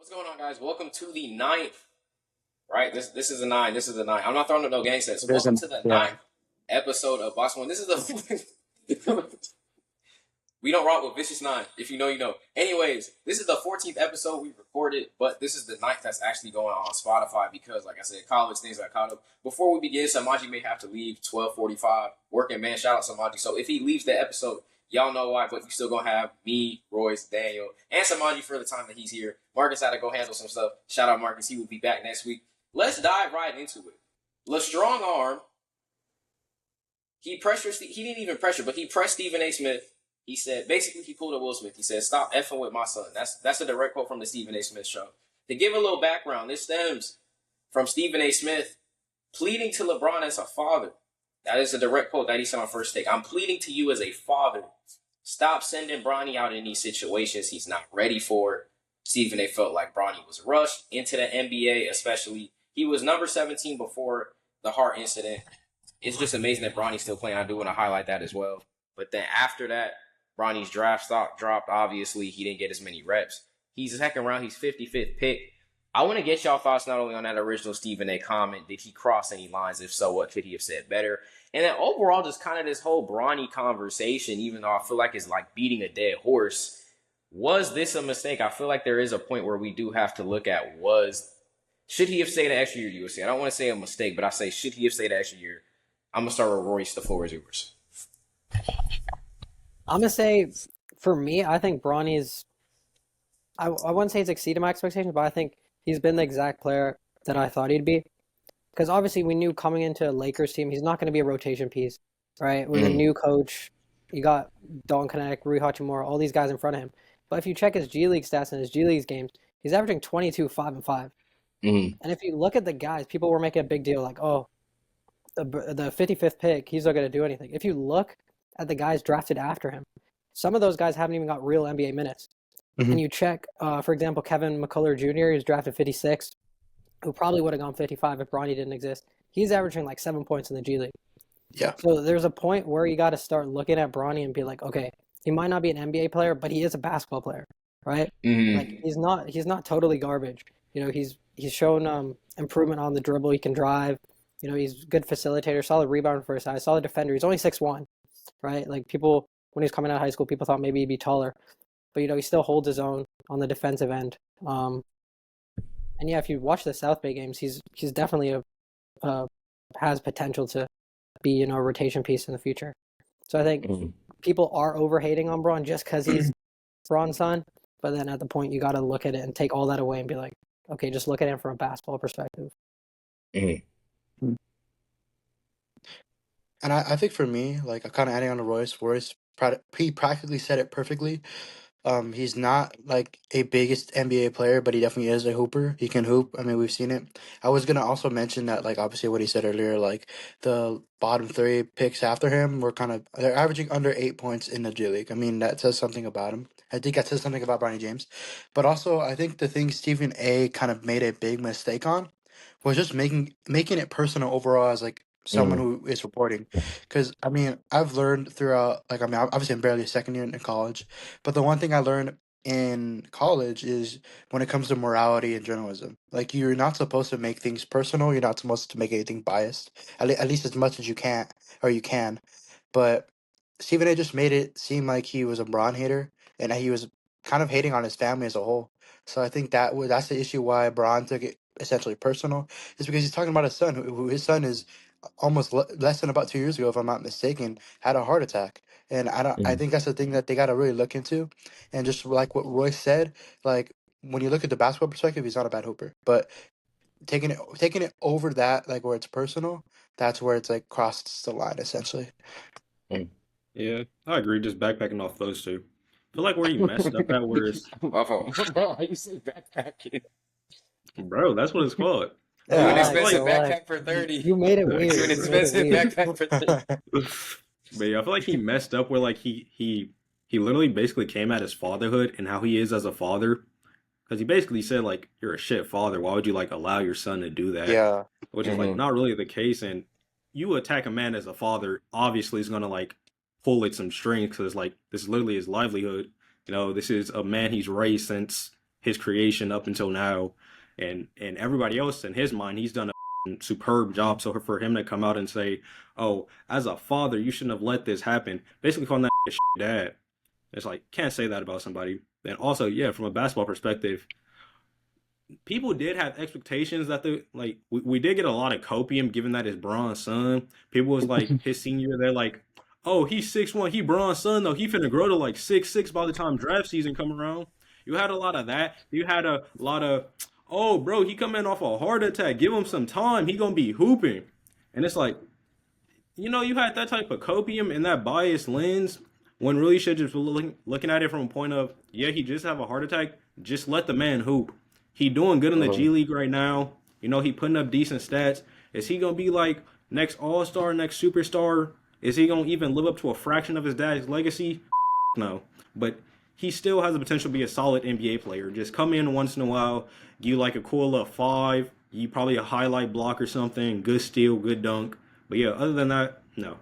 What's going on, guys? Welcome to the ninth. Right, this is the nine. This is the nine. I'm not throwing up no gang sets. Welcome to the ninth episode of BoxInOne. This is the we don't rock with Vicious Nine. If you know, you know. Anyways, this is the 14th episode we recorded, but this is the ninth that's actually going on Spotify because, like I said, college things got caught up. Before we begin, Samaji may have to leave 12:45. Working man, shout out Samaji. So if he leaves the episode, y'all know why, but you still gonna have me, Royce, Daniel, and Samaji for the time that he's here. Marcus had to go handle some stuff. Shout out Marcus. He will be back next week. Let's dive right into it. Strong arm. He didn't even pressure, but he pressed Stephen A. Smith. He said, basically, he pulled a Will Smith. He said, "Stop effing with my son." That's a direct quote from the Stephen A. Smith show. To give a little background, this stems from Stephen A. Smith pleading to LeBron as a father. That is a direct quote that he said on First Take. "I'm pleading to you as a father. Stop sending Bronny out in these situations he's not ready for." Stephen A. felt like Bronny was rushed into the NBA, especially. He was number 17 before the heart incident. It's just amazing that Bronny's still playing. I do want to highlight that as well. But then after that, Bronny's draft stock dropped. Obviously, he didn't get as many reps. He's the second round. He's 55th pick. I want to get y'all thoughts not only on that original Stephen A. comment. Did he cross any lines? If so, what could he have said better? And then overall, just kind of this whole Bronny conversation, even though I feel like it's like beating a dead horse. Was this a mistake? I feel like there is a point where we do have to look at should he have stayed an extra year, you would say? I don't want to say a mistake, but I say, should he have stayed an extra year? I'm going to start with Royce. The floor is yours. I'm going to say, for me, I think Bronny's, I wouldn't say he's exceeded my expectations, but I think he's been the exact player that I thought he'd be. Because obviously we knew coming into a Lakers team, he's not going to be a rotation piece, right? With a new coach, you got Don Connect, Rui Hachimura, all these guys in front of him. But if you check his G League stats and his G League games, he's averaging 22, 5, and 5. And if you look at the guys, people were making a big deal like, oh, the 55th pick, he's not going to do anything. If you look at the guys drafted after him, some of those guys haven't even got real NBA minutes. And you check, for example, Kevin McCullough Jr., who's drafted 56, who probably would have gone 55 if Bronny didn't exist. He's averaging like 7 points in the G League. Yeah. So there's a point where you got to start looking at Bronny and be like, okay, he might not be an NBA player, but he is a basketball player, right? Like he's not totally garbage. You know, he's shown improvement on the dribble. He can drive. You know, he's a good facilitator, solid rebounder for his size, solid defender. He's only 6'1", right? Like people, when he was coming out of high school, people thought maybe he'd be taller. But, you know, he still holds his own on the defensive end. And, yeah, if you watch the South Bay games, he's definitely has potential to be, you know, a rotation piece in the future. So I think people are overhating on Bron just because he's Bron's son. But then at the point, you got to look at it and take all that away and be like, okay, just look at him from a basketball perspective. And I think for me, like, kind of adding on to Royce, he practically said it perfectly. He's not like a biggest NBA player, but he definitely is a hooper. He can hoop. I mean, we've seen it. I was gonna also mention that, like, obviously what he said earlier, like the bottom three picks after him they're averaging under 8 points in the G League. I mean, that says something about him. I think that says something about Bronny James. But also, I think the thing Stephen A. kind of made a big mistake on was just making it personal overall as like someone who is reporting. Because I mean, I've learned throughout, like, I mean, obviously I'm barely a second year in college, but the one thing I learned in college is when it comes to morality and journalism, like, you're not supposed to make things personal. You're not supposed to make anything biased, at least as much as you can, or you can. But Stephen A. just made it seem like he was a Bron hater and that he was kind of hating on his family as a whole. So I think that's the issue why Bron took it essentially personal, is because he's talking about his son, who his son is almost less than about 2 years ago, if I'm not mistaken, had a heart attack. And I think that's the thing that they got to really look into. And just like what Roy said, like, when you look at the basketball perspective, he's not a bad hooper, but taking it over that, like, where it's personal, that's where it's like crossed the line essentially. Yeah, I agree. Just backpacking off those two. I feel like where you messed up at was, My fault. Bro, how you say backpacking? bro, that's what it's called. An Yeah, expensive so, backpack for 30. You made it weird. An expensive backpack for 30. But yeah, I feel like he messed up where, like, he literally basically came at his fatherhood and how he is as a father. Because he basically said, like, you're a shit father. Why would you, like, allow your son to do that? yeah, Which is, like, not really the case. And you attack a man as a father, obviously is going to, like, pull at some strings because, like, this is literally his livelihood. You know, this is a man he's raised since his creation up until now, and everybody else in his mind, he's done a superb job. So for him to come out and say, "Oh, as a father, you shouldn't have let this happen," basically calling that dad, it's like can't say that about somebody. And also, yeah, from a basketball perspective, people did have expectations that we did get a lot of copium given that it's Bron's son. People was like his senior year, they're like, oh, he's 6'1", he Bron's son though. He finna grow to like 6'6" by the time draft season come around. You had a lot of that. You had a lot of, oh bro, he coming off a heart attack. Give him some time. He gonna be hooping. And it's like, you had that type of copium and that biased lens when really should just looking at it from a point of, yeah, he just have a heart attack. Just let the man hoop. He doing good in the G League right now. He putting up decent stats. Is he going to be like next all-star, next superstar? Is he going to even live up to a fraction of his dad's legacy? No. But he still has the potential to be a solid NBA player. Just come in once in a while, give you like a cool little 5, you probably a highlight block or something, good steal, good dunk. But yeah, other than that, no.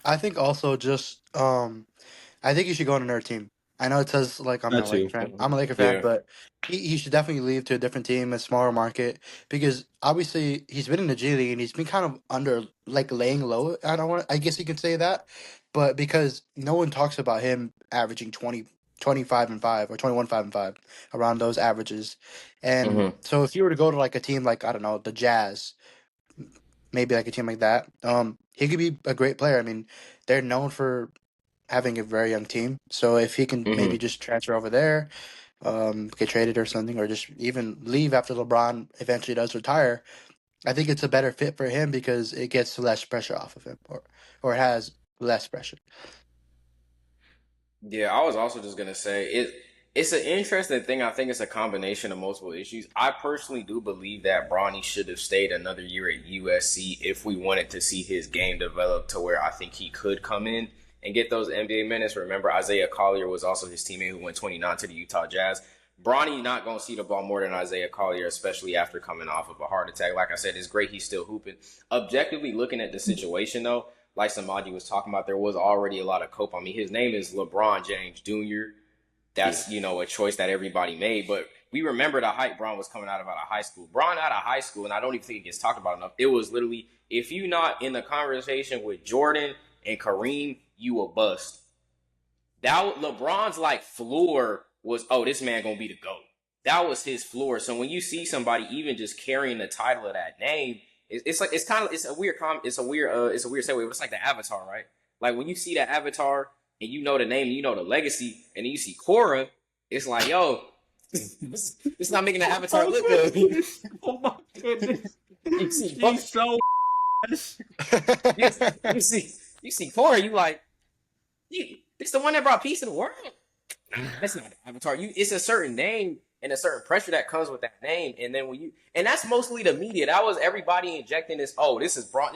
I think also just I think he should go on another team. I know it says like I'm That a Laker too. fan. I'm a Laker fan, Yeah. but he should definitely leave to a different team, a smaller market, because obviously he's been in the G League and he's been kind of under like laying low. I guess you could say that, but because no one talks about him averaging 20, 25 and 5 or 21, 5 and 5 around those averages, and so if you were to go to like a team like I don't know the Jazz, maybe like a team like that, he could be a great player. I mean, they're known for having a very young team. So if he can maybe just transfer over there, get traded or something, or just even leave after LeBron eventually does retire, I think it's a better fit for him because it gets less pressure off of him, or it has less pressure. Yeah, I was also just gonna say it's an interesting thing. I think it's a combination of multiple issues. I personally do believe that Bronny should have stayed another year at USC if we wanted to see his game develop to where I think he could come in and get those NBA minutes. Remember, Isaiah Collier was also his teammate who went 29 to the Utah Jazz. Bronny not going to see the ball more than Isaiah Collier, especially after coming off of a heart attack. Like I said, it's great he's still hooping. Objectively looking at the situation, though, like Samaji was talking about, there was already a lot of cope. I mean, his name is LeBron James Jr. That's, a choice that everybody made. But we remember the hype Bron was coming out of high school. Bron out of high school, and I don't even think it gets talked about enough, it was literally, if you not in the conversation with Jordan and Kareem, you a bust. That LeBron's like floor was, oh, this man gonna be the GOAT. That was his floor. So when you see somebody even just carrying the title of that name, it's a weird segue, but it's like the Avatar, right? Like when you see that Avatar and you know the name, you know the legacy, and then you see Korra, it's like, yo, it's not making the Avatar look good. Oh my goodness. You see, He's so you see Korra, you like, it's the one that brought peace in the world. That's not the Avatar. It's a certain name and a certain pressure that comes with that name. And then and that's mostly the media. That was everybody injecting this. Oh, this is Bron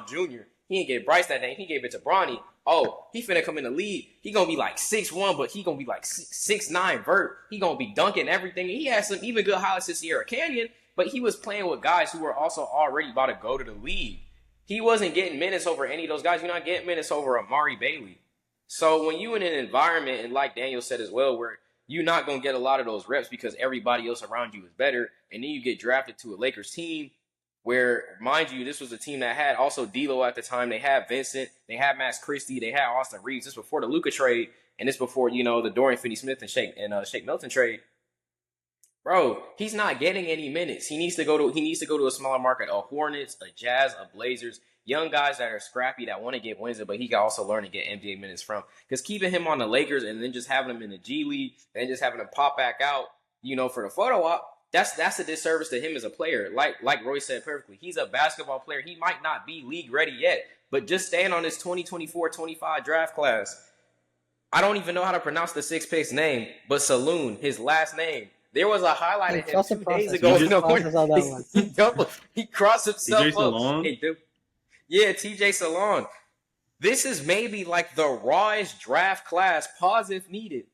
Jr. He didn't give Bryce that name. He gave it to Bronny. Oh, he finna come in the league. He gonna be like 6'1", but he gonna be like 6'9" vert. He gonna be dunking everything. He had some even good highlights this Sierra Canyon, but he was playing with guys who were also already about to go to the league. He wasn't getting minutes over any of those guys. You're not getting minutes over Amari Bailey. So when you in an environment, and like Daniel said as well, where you're not going to get a lot of those reps because everybody else around you is better, and then you get drafted to a Lakers team where, mind you, this was a team that had also D'Lo at the time. They had Vincent. They had Max Christie. They had Austin Reeves. This before the Luka trade, and this before, the Dorian Finney-Smith and Shake Milton trade. Bro, he's not getting any minutes. He needs to go to a smaller market, a Hornets, a Jazz, a Blazers. Young guys that are scrappy that want to get wins, but he can also learn to get NBA minutes from. Because keeping him on the Lakers and then just having him in the G League and just having him pop back out, for the photo op, that's a disservice to him as a player. Like Roy said perfectly, he's a basketball player. He might not be league ready yet, but just staying on this 2024-25 draft class. I don't even know how to pronounce the 6 pick's name, but Saloon, his last name. There was a highlight of him 2 days ago. He crossed himself up. Yeah, TJ Salon. This is maybe like the rawest draft class, pause if needed.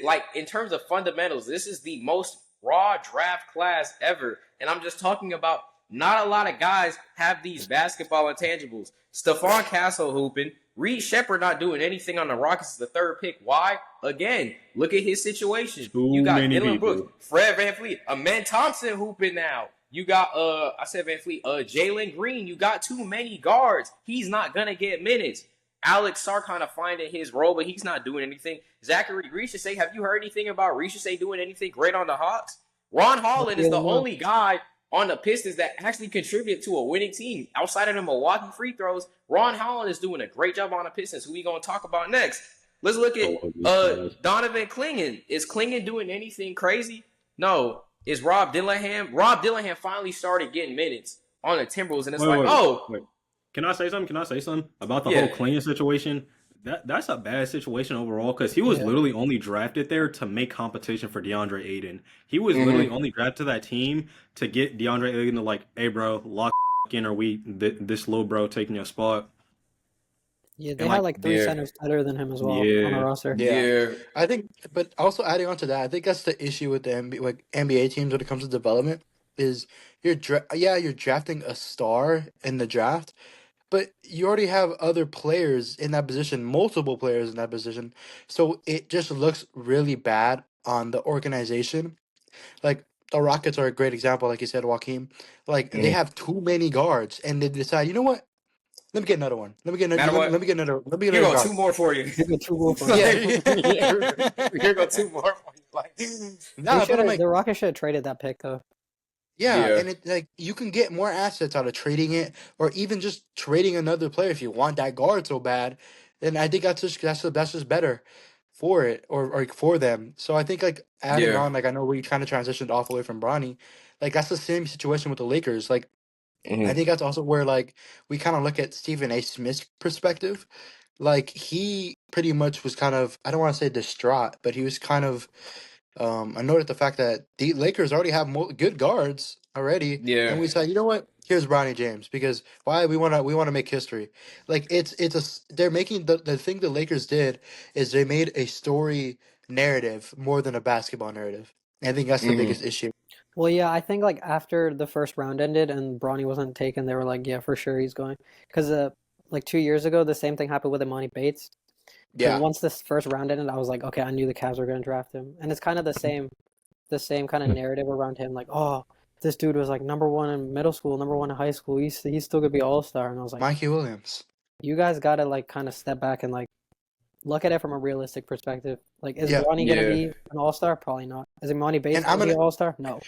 Like in terms of fundamentals, this is the most raw draft class ever. And I'm just talking about not a lot of guys have these basketball intangibles. Stephon Castle hooping, Reed Shepherd not doing anything on the Rockets is the third pick. Why? Again, look at his situation. You got Dylan Brooks, Fred VanVleet, Amen Thompson hooping now. You got I said VanVleet, Jalen Green. You got too many guards. He's not gonna get minutes. Alex Sarr kind of finding his role, but he's not doing anything. Zachary Riche, have you heard anything about Riche doing anything great on the Hawks? Ron Holland is the only guy on the Pistons that actually contribute to a winning team. Outside of the Milwaukee free throws, Ron Holland is doing a great job on the Pistons, who we going to talk about next. Let's look at Donovan Clingan. Is Clingan doing anything crazy? No. Is Rob Dillingham? Rob Dillingham finally started getting minutes on the Timberwolves, and it's wait. Can I say something about the whole Clingan situation? That's a bad situation overall because he was literally only drafted there to make competition for DeAndre Ayton. He was literally only drafted to that team to get DeAndre Ayton to like, hey bro, lock in, or this little bro taking your spot. Yeah, they had like three centers better than him as well on the roster. Yeah, I think, but also adding on to that, I think that's the issue with the NBA teams when it comes to development is you're drafting a star in the draft. But you already have other players in that position, multiple players in that position. So it just looks really bad on the organization. Like, the Rockets are a great example, like you said, Joaquin. Like, they have too many guards, and they decide, you know what? Let me get another one. Let me get another Here go two more for you. Here go two more for you. Here go two more for you. Like, the Rockets should have traded that pick, though. Yeah, and it like you can get more assets out of trading it, or even just trading another player if you want that guard so bad. And I think that's just better for it or for them. So I think like adding on, like I know we kind of transitioned off away from Bronny, like that's the same situation with the Lakers. Like I think that's also where like we kind of look at Stephen A. Smith's perspective. Like he pretty much was kind of, I don't want to say distraught, but he was kind of annoyed at the fact that the Lakers already have good guards already. Yeah. And we said, you know what? Here's Bronny James, because why we want to make history. Like they're making the thing the Lakers did is they made a story narrative more than a basketball narrative. And I think that's the biggest issue. Well, yeah, I think like after the first round ended and Bronny wasn't taken, they were like, yeah, for sure he's going. Because like 2 years ago, the same thing happened with Imani Bates. Yeah. Once this first round ended, I was like, okay, I knew the Cavs were going to draft him. And it's kind of the same kind of narrative around him. Like, oh, this dude was like number one in middle school, number one in high school. He's still going to be all-star. And I was like, Mikey Williams. You guys got to like kind of step back and like look at it from a realistic perspective. Like, is Bronny going to be an all-star? Probably not. Is Imani Bates going to be an all-star? No.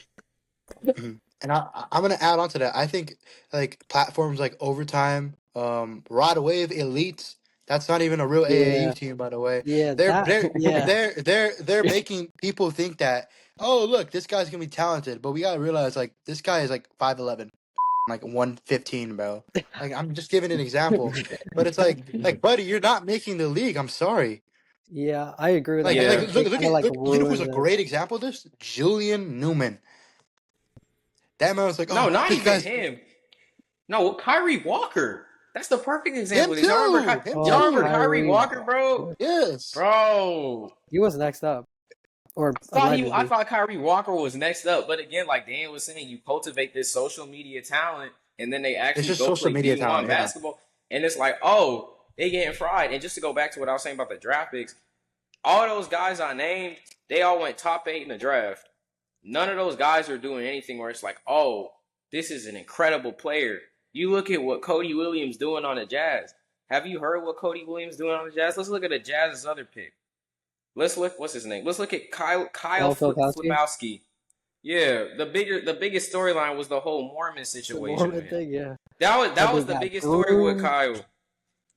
And I'm going to add on to that. I think like platforms like Overtime, Rod Wave, Elites, that's not even a real AAU team, by the way. Yeah, they're making people think that, oh look, this guy's gonna be talented, but we gotta realize like this guy is like 5'11", like 115, bro. Like I'm just giving an example, but it's like buddy, you're not making the league. I'm sorry. Yeah, I agree with that. Look, you know who's a great example of this? Julian Newman. That man was like, no, not even him. No, Kyrie Walker. That's the perfect example. Y'all remember Kyrie Walker, bro? Yes. Bro. He was next up. I thought Kyrie Walker was next up. But again, like Dan was saying, you cultivate this social media talent, and then they actually go play D1 basketball. And it's like, oh, they getting fried. And just to go back to what I was saying about the draft picks, all those guys I named, they all went top 8 in the draft. None of those guys are doing anything where it's like, oh, this is an incredible player. You look at what Cody Williams doing on the Jazz. Have you heard what Cody Williams doing on the Jazz? Let's look at the Jazz's other pick. Let's look. What's his name? Let's look at Kyle Filipowski. Yeah, the biggest storyline was the whole Mormon situation. The Mormon thing, yeah. That was the biggest story with Kyle.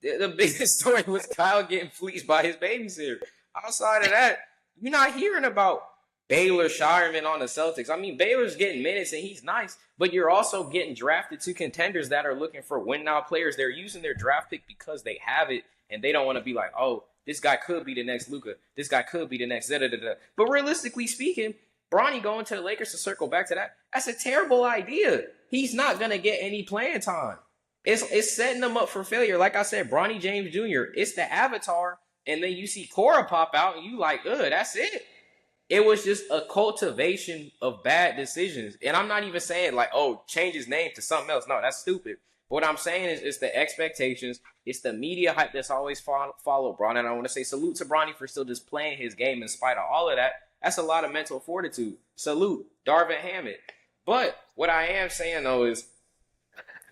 The biggest story was Kyle getting fleeced by his babysitter. Outside of that, you're not hearing about Baylor Shireman on the Celtics. I mean, Baylor's getting minutes and he's nice, but you're also getting drafted to contenders that are looking for win-now players. They're using their draft pick because they have it, and they don't want to be like, oh, this guy could be the next Luka. This guy could be the next da-da-da-da. But realistically speaking, Bronny going to the Lakers, to circle back to that, that's a terrible idea. He's not going to get any playing time. It's setting them up for failure. Like I said, Bronny James Jr., it's the avatar, and then you see Cora pop out, and you like, that's it. It was just a cultivation of bad decisions. And I'm not even saying like, oh, change his name to something else. No, that's stupid. What I'm saying is, it's the expectations, it's the media hype that's always followed Bronny. And I want to say salute to Bronny for still just playing his game in spite of all of that. That's a lot of mental fortitude. Salute, Darvin Hammett. But what I am saying though is,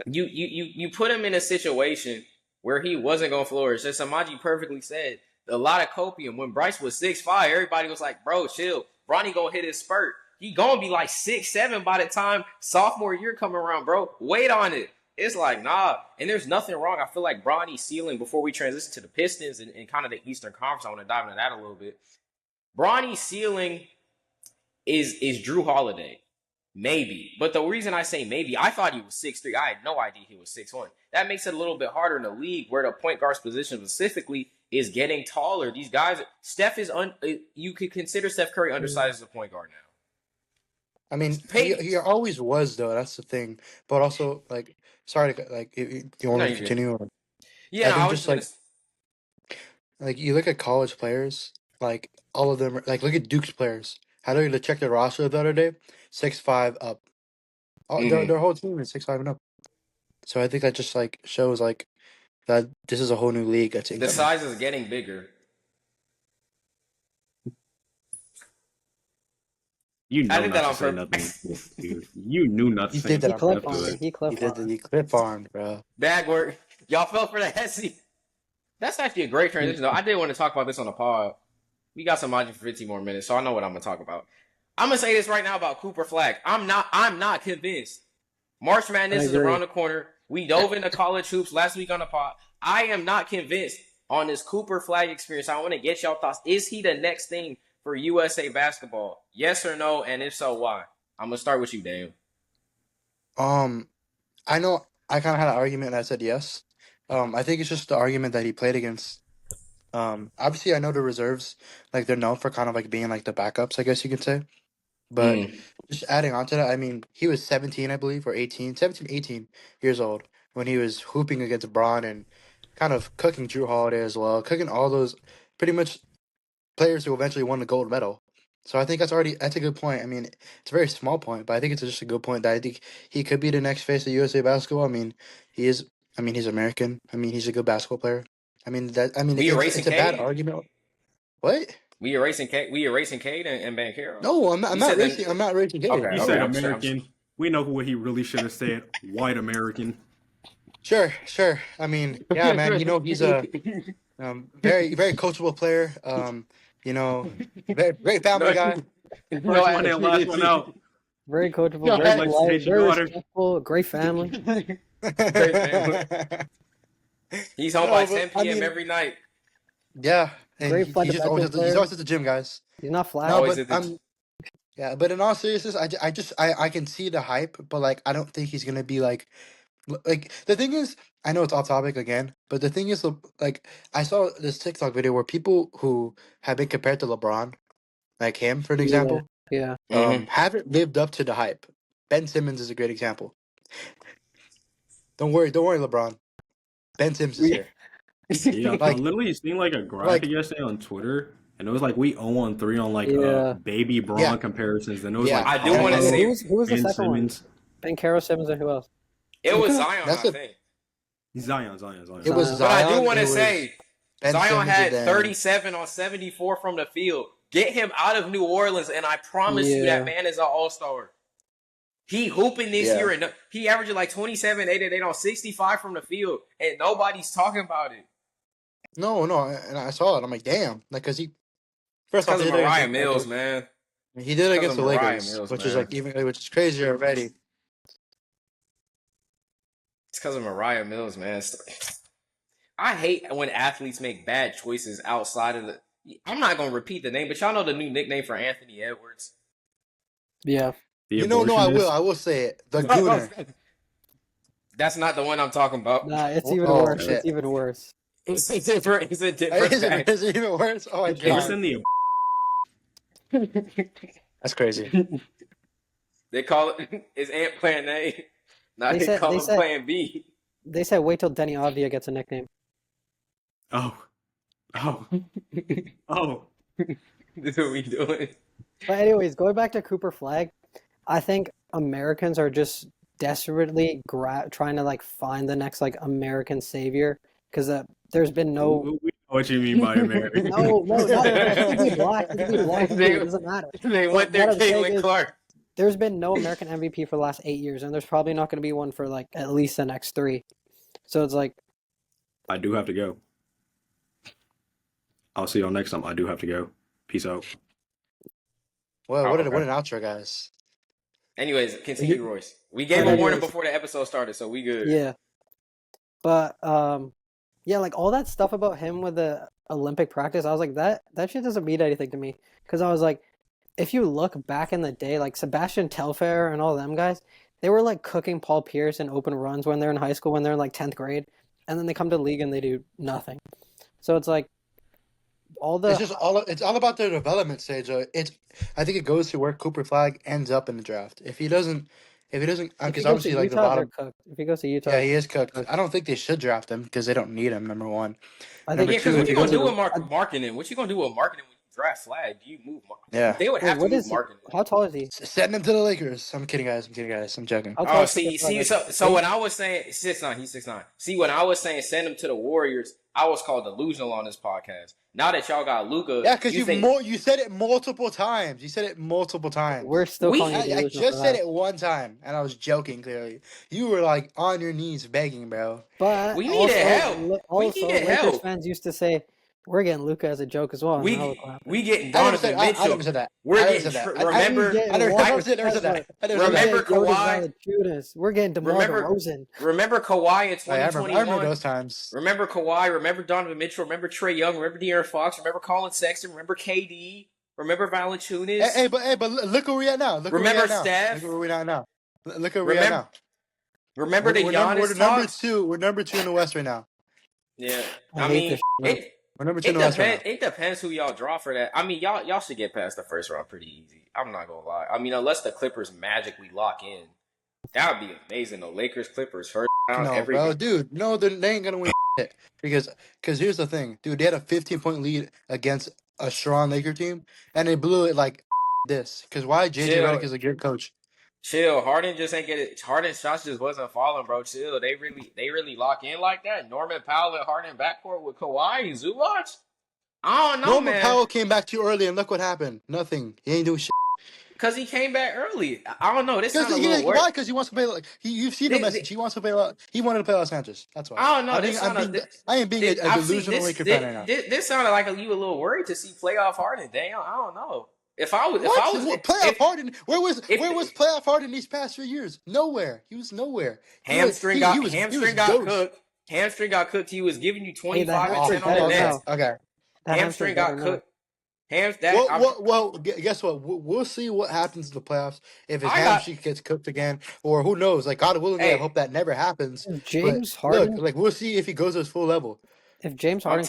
you put him in a situation where he wasn't gonna flourish. As Samaji perfectly said, a lot of copium. When Bryce was 6'5", everybody was like, "Bro, chill. Bronny gonna hit his spurt. He gonna be like 6'7" by the time sophomore year coming around, bro. Wait on it." It's like, nah. And there's nothing wrong. I feel like Bronny's ceiling, before we transition to the Pistons and kind of the Eastern Conference, I want to dive into that a little bit. Bronny's ceiling is Drew Holiday. Maybe. But the reason I say maybe, I thought he was 6'3". I had no idea he was 6'1". That makes it a little bit harder in the league where the point guard's position specifically is getting taller. These guys, Steph is, you could consider Steph Curry undersized as a point guard now. I mean, he always was, though. That's the thing. But also, like, sorry to, like, you want me to continue? Or, yeah, I think just, like, you look at college players, like, all of them, like, look at Duke's players. How did you check their roster the other day? 6'5" up. Their whole team is 6'5" and up. So I think that just, like, shows, like, that this is a whole new league. That's the size is getting bigger. I did that on purpose. You knew nothing. He did that on purpose. He clip farmed, bro. Bad work. Y'all fell for the Hesse. That's actually a great transition, though. I did want to talk about this on the pod. We got some margin for 15 more minutes, so I know what I'm going to talk about. I'm going to say this right now about Cooper Flagg. I'm not convinced. March Madness is around the corner. We dove into college hoops last week on the pod. I am not convinced on this Cooper Flagg experience. I want to get y'all thoughts. Is he the next thing for USA basketball? Yes or no? And if so, why? I'm going to start with you, Dave. I know I kind of had an argument and I said yes. I think it's just the argument that he played against. Obviously, I know the reserves, like, they're known for kind of, like, being, like, the backups, I guess you could say. But just adding on to that, I mean, he was 17, I believe, or 18 years old when he was hooping against Bron and kind of cooking Drew Holiday as well, cooking all those pretty much players who eventually won the gold medal. So I think that's a good point. I mean, it's a very small point, but I think it's just a good point that I think he could be the next face of USA basketball. I mean, he's American. I mean, he's a good basketball player. I mean, it's a bad argument. What? We erasing Cade and Banchero? No, I'm not erasing Cade. Okay, he said American. We know what he really should have said. White American. Sure. I mean, yeah, man. You know, he's a very, very coachable player. You know, very great family guy. First one in, last one out. Very coachable, very respectful, great family. Great family. He's home by 10 p.m. every night. Yeah. And Great he's always at the gym, guys. He's not flat. No, but in all seriousness, I can see the hype, but like I don't think he's gonna be like the thing is, I know it's off topic again, but the thing is, like I saw this TikTok video where people who have been compared to LeBron, like him for an example, haven't lived up to the hype. Ben Simmons is a great example. Don't worry, LeBron. Ben Simmons is here. Yeah, I literally seen like a graphic yesterday on Twitter, and it was like we 0-3 on like baby Bron comparisons, and it was like I do want to say who was the second Simmons. One? Banchero, Simmons, and who else? It was Zion, I think. Zion. It was Zion. But I do want to say Zion Simmons had 37 on 74 from the field. Get him out of New Orleans, and I promise you that man is an all-star. He hooping this year, and he averaged like 27, 8 on 65 from the field, and nobody's talking about it. No, and I saw it. I'm like, damn, like, cause he first off, Mariah Mills, man. He did it against the Lakers, which is like which is crazier already. It's because of Mariah Mills, man. I hate when athletes make bad choices outside of the. I'm not gonna repeat the name, but y'all know the new nickname for Anthony Edwards. Yeah. I will say it. The Gooner. That's not the one I'm talking about. Nah, it's even worse. Shit. It's even worse. It's a different. Is it even worse? Oh my god. That's crazy. They call it is Ant Plan A. Now they call it Plan B. They said wait till Denny Avdia gets a nickname. Oh. This is what we doing. But anyways, going back to Cooper Flagg, I think Americans are just desperately trying to like find the next like American savior because there's been no. We know what you mean by American. No, not he could be black. He could be black. It doesn't matter. They But went there, what I'm saying Caitlin is, Clark. there's been no American MVP for the last 8 years, and there's probably not going to be one for like at least the next 3. So it's like, I do have to go. I'll see y'all next time. I do have to go. Peace out. Well, Oh, what okay. an outro, guys. Anyways, continue, Royce. We gave a warning before the episode started, so we good. yeah. But yeah, like all that stuff about him with the Olympic practice, I was like, that shit doesn't mean anything to me. Because I was like, if you look back in the day, like Sebastian Telfair and all them guys, they were like cooking Paul Pierce in open runs when they're in high school, when they're in like 10th grade, and then they come to the league and they do nothing. So it's like it's all about their development stage. I think it goes to where Cooper Flagg ends up in the draft. If he doesn't, because obviously like the bottom. If he goes to Utah, Yeah, he is cooked. I don't think they should draft him because they don't need him. Number one. I think because what you gonna do with marketing? What you gonna do with marketing when you draft Flagg? You move. Yeah, they would have to move marketing. How tall is he? Send him to the Lakers. I'm kidding, guys. I'm joking. Oh, see. So when I was saying 6'9", he's 6'9". See, when I was saying send him to the Warriors, I was called delusional on this podcast. Now that y'all got Luka, yeah, because you said it multiple times. We're still calling you I just said it one time, and I was joking. Clearly, you were like on your knees begging, bro. But we needed help. Also, Lakers fans used to say we're getting Luka as a joke as well. We getting Donovan Mitchell. I never said that. We're I getting. Remember Kawhi. We're getting DeMar DeRozan. Remember Kawhi in 2021. I remember those times. Remember Kawhi. Remember Donovan Mitchell. Remember Trae Young. Remember De'Aaron Fox. Remember Colin Sexton. Remember KD. Remember Valanciunas. Hey, but look where we at now. Remember Steph. Look where we at now. Look where we at now. Remember the Giannis we're number two. We're number 2 in the West right now. Yeah, I mean, we're number 2 in the West right now. It depends who y'all draw for that. I mean, y'all should get past the first round pretty easy. I'm not gonna lie. I mean, unless the Clippers magically lock in, that would be amazing. The Lakers Clippers first round. No, bro, dude, no, they ain't gonna win it because here's the thing, dude. They had a 15-point lead against a strong Laker team, and they blew it like this. Because why? JJ Redick is a good coach. Chill. Harden just ain't get it. Harden's shots just wasn't falling, bro. Chill. They really lock in like that. Norman Powell and Harden backcourt with Kawhi and Zubac. I don't know, Norman man. Powell came back too early, and look what happened. Nothing. He ain't doing shit. Because he came back early. I don't know. This sounds a little weird. Why? Because he wants to play like you've seen the message. He wants to play. He wanted to play Los Angeles. That's why. I don't know. I am being a delusional Laker fan right now. This sounded like you a little worried to see playoff Harden. Damn, I don't know. If I was playoff Harden, where was playoff Harden these past 3 years? Nowhere. He was nowhere. Hamstring got cooked. Hamstring got cooked. He was giving you 25% on the net. Okay. Hamstring got cooked. Well, guess what? We'll see what happens in the playoffs if his hamstring gets cooked again, or who knows? Like God willing, I hope that never happens. James Harden, look, we'll see if he goes to his full level. If James Harden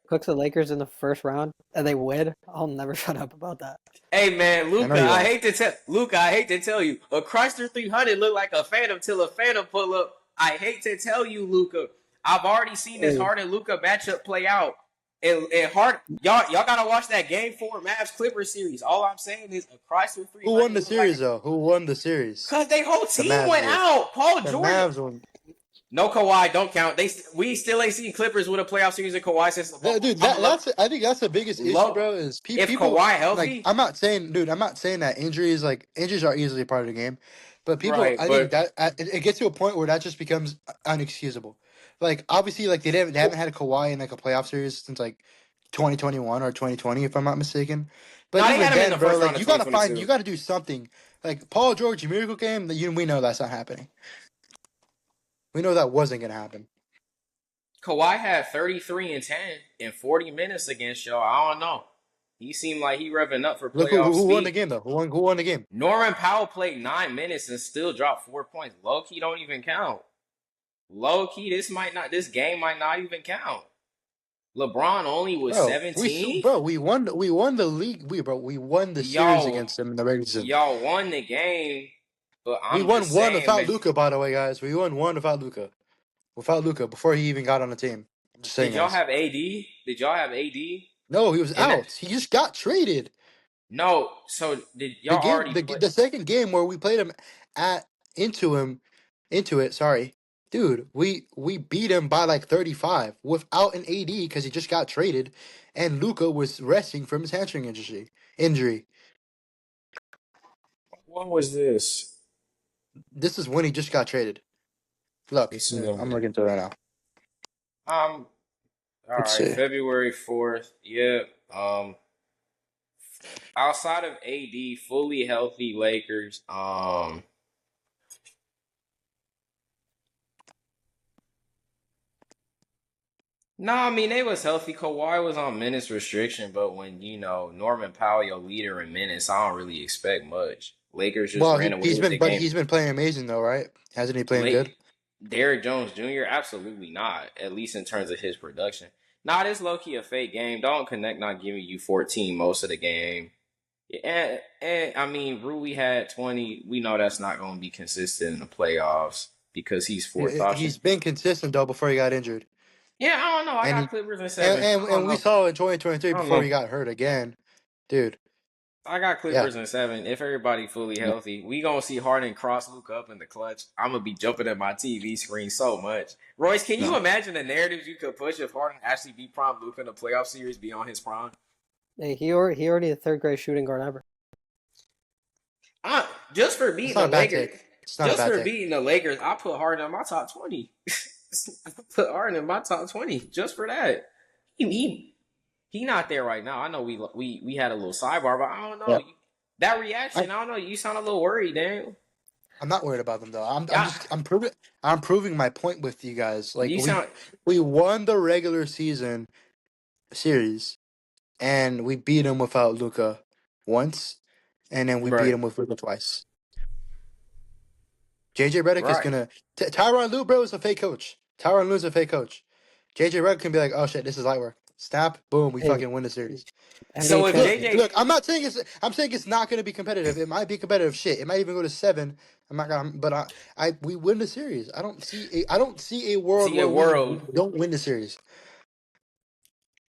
cooks the Lakers in the first round and they win, I'll never shut up about that. Hey man, Luka, I hate to tell you, a Chrysler 300 look like a Phantom till a Phantom pull up. I hate to tell you, Luka. I've already seen this Harden Luka matchup play out. And Harden, y'all gotta watch that Game 4 Mavs Clippers series. All I'm saying is a Chrysler 300. Who won the series though? Who won the series? Because their whole team went out. Paul George. No Kawhi, don't count. We still ain't seen Clippers with a playoff series of Kawhi since. Dude, I think that's the biggest issue, bro. Is if people Kawhi healthy? Like, I'm not saying that injuries are easily part of the game, but people, I think that it gets to a point where that just becomes unexcusable. Like obviously, like they haven't had a Kawhi in like a playoff series since like 2021 or 2020, if I'm not mistaken. But even then, bro, like you gotta do something. Like Paul George miracle game, we know that's not happening. We know that wasn't going to happen. Kawhi had 33 and 10 in 40 minutes against y'all. I don't know. He seemed like he revving up for playoff speed. Who won the game, though? Who won the game? Norman Powell played 9 minutes and still dropped 4 points. Low-key don't even count. Low-key, this game might not even count. LeBron only was 17. We won the league. We won the series against them in the regular season. Y'all won the game. But we won one without Luka, by the way, guys. We won one without Luka. Without Luka, before he even got on the team. I'm just saying. Did y'all have AD? Did y'all have AD? No, he was out. He just got traded. No, so did y'all already the second game where we played him at into it. Sorry, dude. We beat him by like 35 without an AD because he just got traded, and Luka was resting from his hamstring injury. When was this? This is when he just got traded. Look, It's in I'm looking to it right now. all Let's right, see. February 4th. Yep. Outside of AD, fully healthy Lakers. No, I mean they was healthy. Kawhi was on minutes restriction, but when Norman Powell, your leader in minutes, I don't really expect much. Lakers just Well, ran away with the game. he's been playing amazing though, right? Hasn't he playing good? Late, Derrick Jones Jr. Absolutely not. At least in terms of his production. Nah, this low key a fake game. Don't connect not giving you 14 most of the game. And I mean, Rui had 20. We know that's not going to be consistent in the playoffs because he's fourth option. He's been consistent though before he got injured. Yeah, I don't know. I And got Clippers in 7. and we saw in 2023 before he got hurt again, dude. I got Clippers in 7. If everybody fully healthy, we gonna see Harden cross Luke up in the clutch. I'm gonna be jumping at my TV screen so much. Royce, can you imagine the narratives you could push if Harden actually beat prime Luke in the playoff series beyond his prime? Hey, he already the third greatest shooting guard ever. Just for beating the Lakers, beating the Lakers, I put Harden in my top 20. I put Harden in my top 20 just for that. He not there right now. I know we had a little sidebar, but I don't know. Yeah. That reaction, I don't know. You sound a little worried, Daniel. I'm not worried about them though. I'm proving my point with you guys. Like we won the regular season series, and we beat them without Luka once, and then we beat them with Luka twice. JJ Redick is gonna. Tyronn Lue, bro, is a fake coach. Tyronn Lue is a fake coach. JJ Redick can be like, oh shit, this is light work. Snap, boom, we fucking win the series. So if JJ, look, I'm saying it's not going to be competitive. It might be competitive. Shit, it might even go to 7. I'm not gonna, but we win the series. I don't see a world where we don't win the series.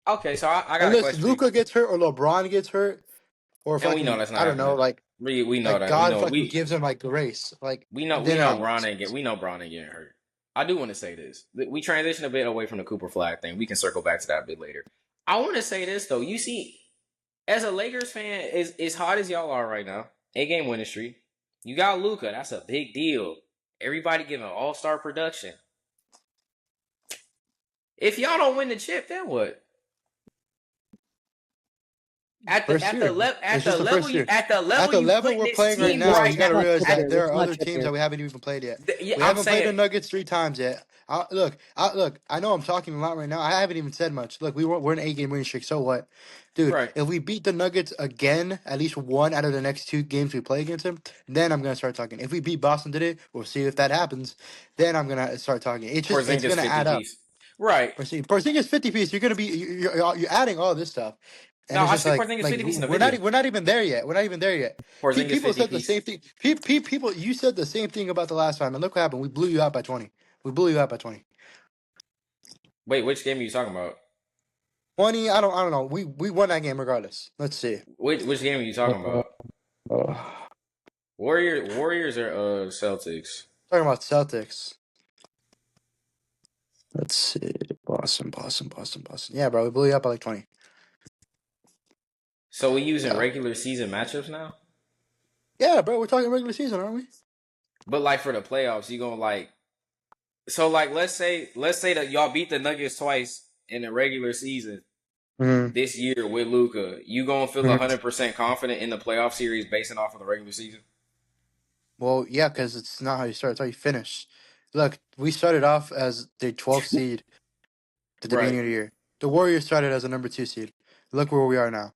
Okay, so I got a question. Unless Luka gets hurt or LeBron gets hurt, or fucking, we know that's not. I don't know, like we know that God fucking gives him like grace. Like we know Bron ain't getting hurt. I do want to say this. We transition a bit away from the Cooper Flagg thing. We can circle back to that a bit later. I want to say this, though. You see, as a Lakers fan, as hot as y'all are right now, 8-game winning streak, you got Luka. That's a big deal. Everybody giving all-star production. If y'all don't win the chip, then what? At the level we're playing right now, you gotta realize that there are other teams that we haven't even played yet. We haven't played the Nuggets 3 times yet. Look, I know I'm talking a lot right now. I haven't even said much. Look, we're an 8-game winning streak. So what, dude? Right. If we beat the Nuggets again, at least one out of the next 2 games we play against them, then I'm gonna start talking. If we beat Boston today, we'll see if that happens. Then I'm gonna start talking. It's gonna add up. Right. Porzingis 50 piece. You're adding all this stuff. And no, I think Porzingis 50 piece in the video. We're not even there yet. People said the same thing. People, you said the same thing about the last time, and look what happened. We blew you out by 20. Wait, which game are you talking about? 20. I don't know. We won that game regardless. Let's see. Which game are you talking about? Warriors or Celtics? Talking about Celtics. Let's see. Boston. Yeah, bro, we blew you up by like 20. So we using regular season matchups now? Yeah, bro, we're talking regular season, aren't we? But like for the playoffs, you gonna like, so like let's say that y'all beat the Nuggets twice in the regular season this year with Luka. You gonna feel 100% confident in the playoff series basing off of the regular season? Well, yeah, because it's not how you start; it's how you finish. Look, we started off as the 12th seed at the beginning of the year. The Warriors started as a number 2 seed. Look where we are now.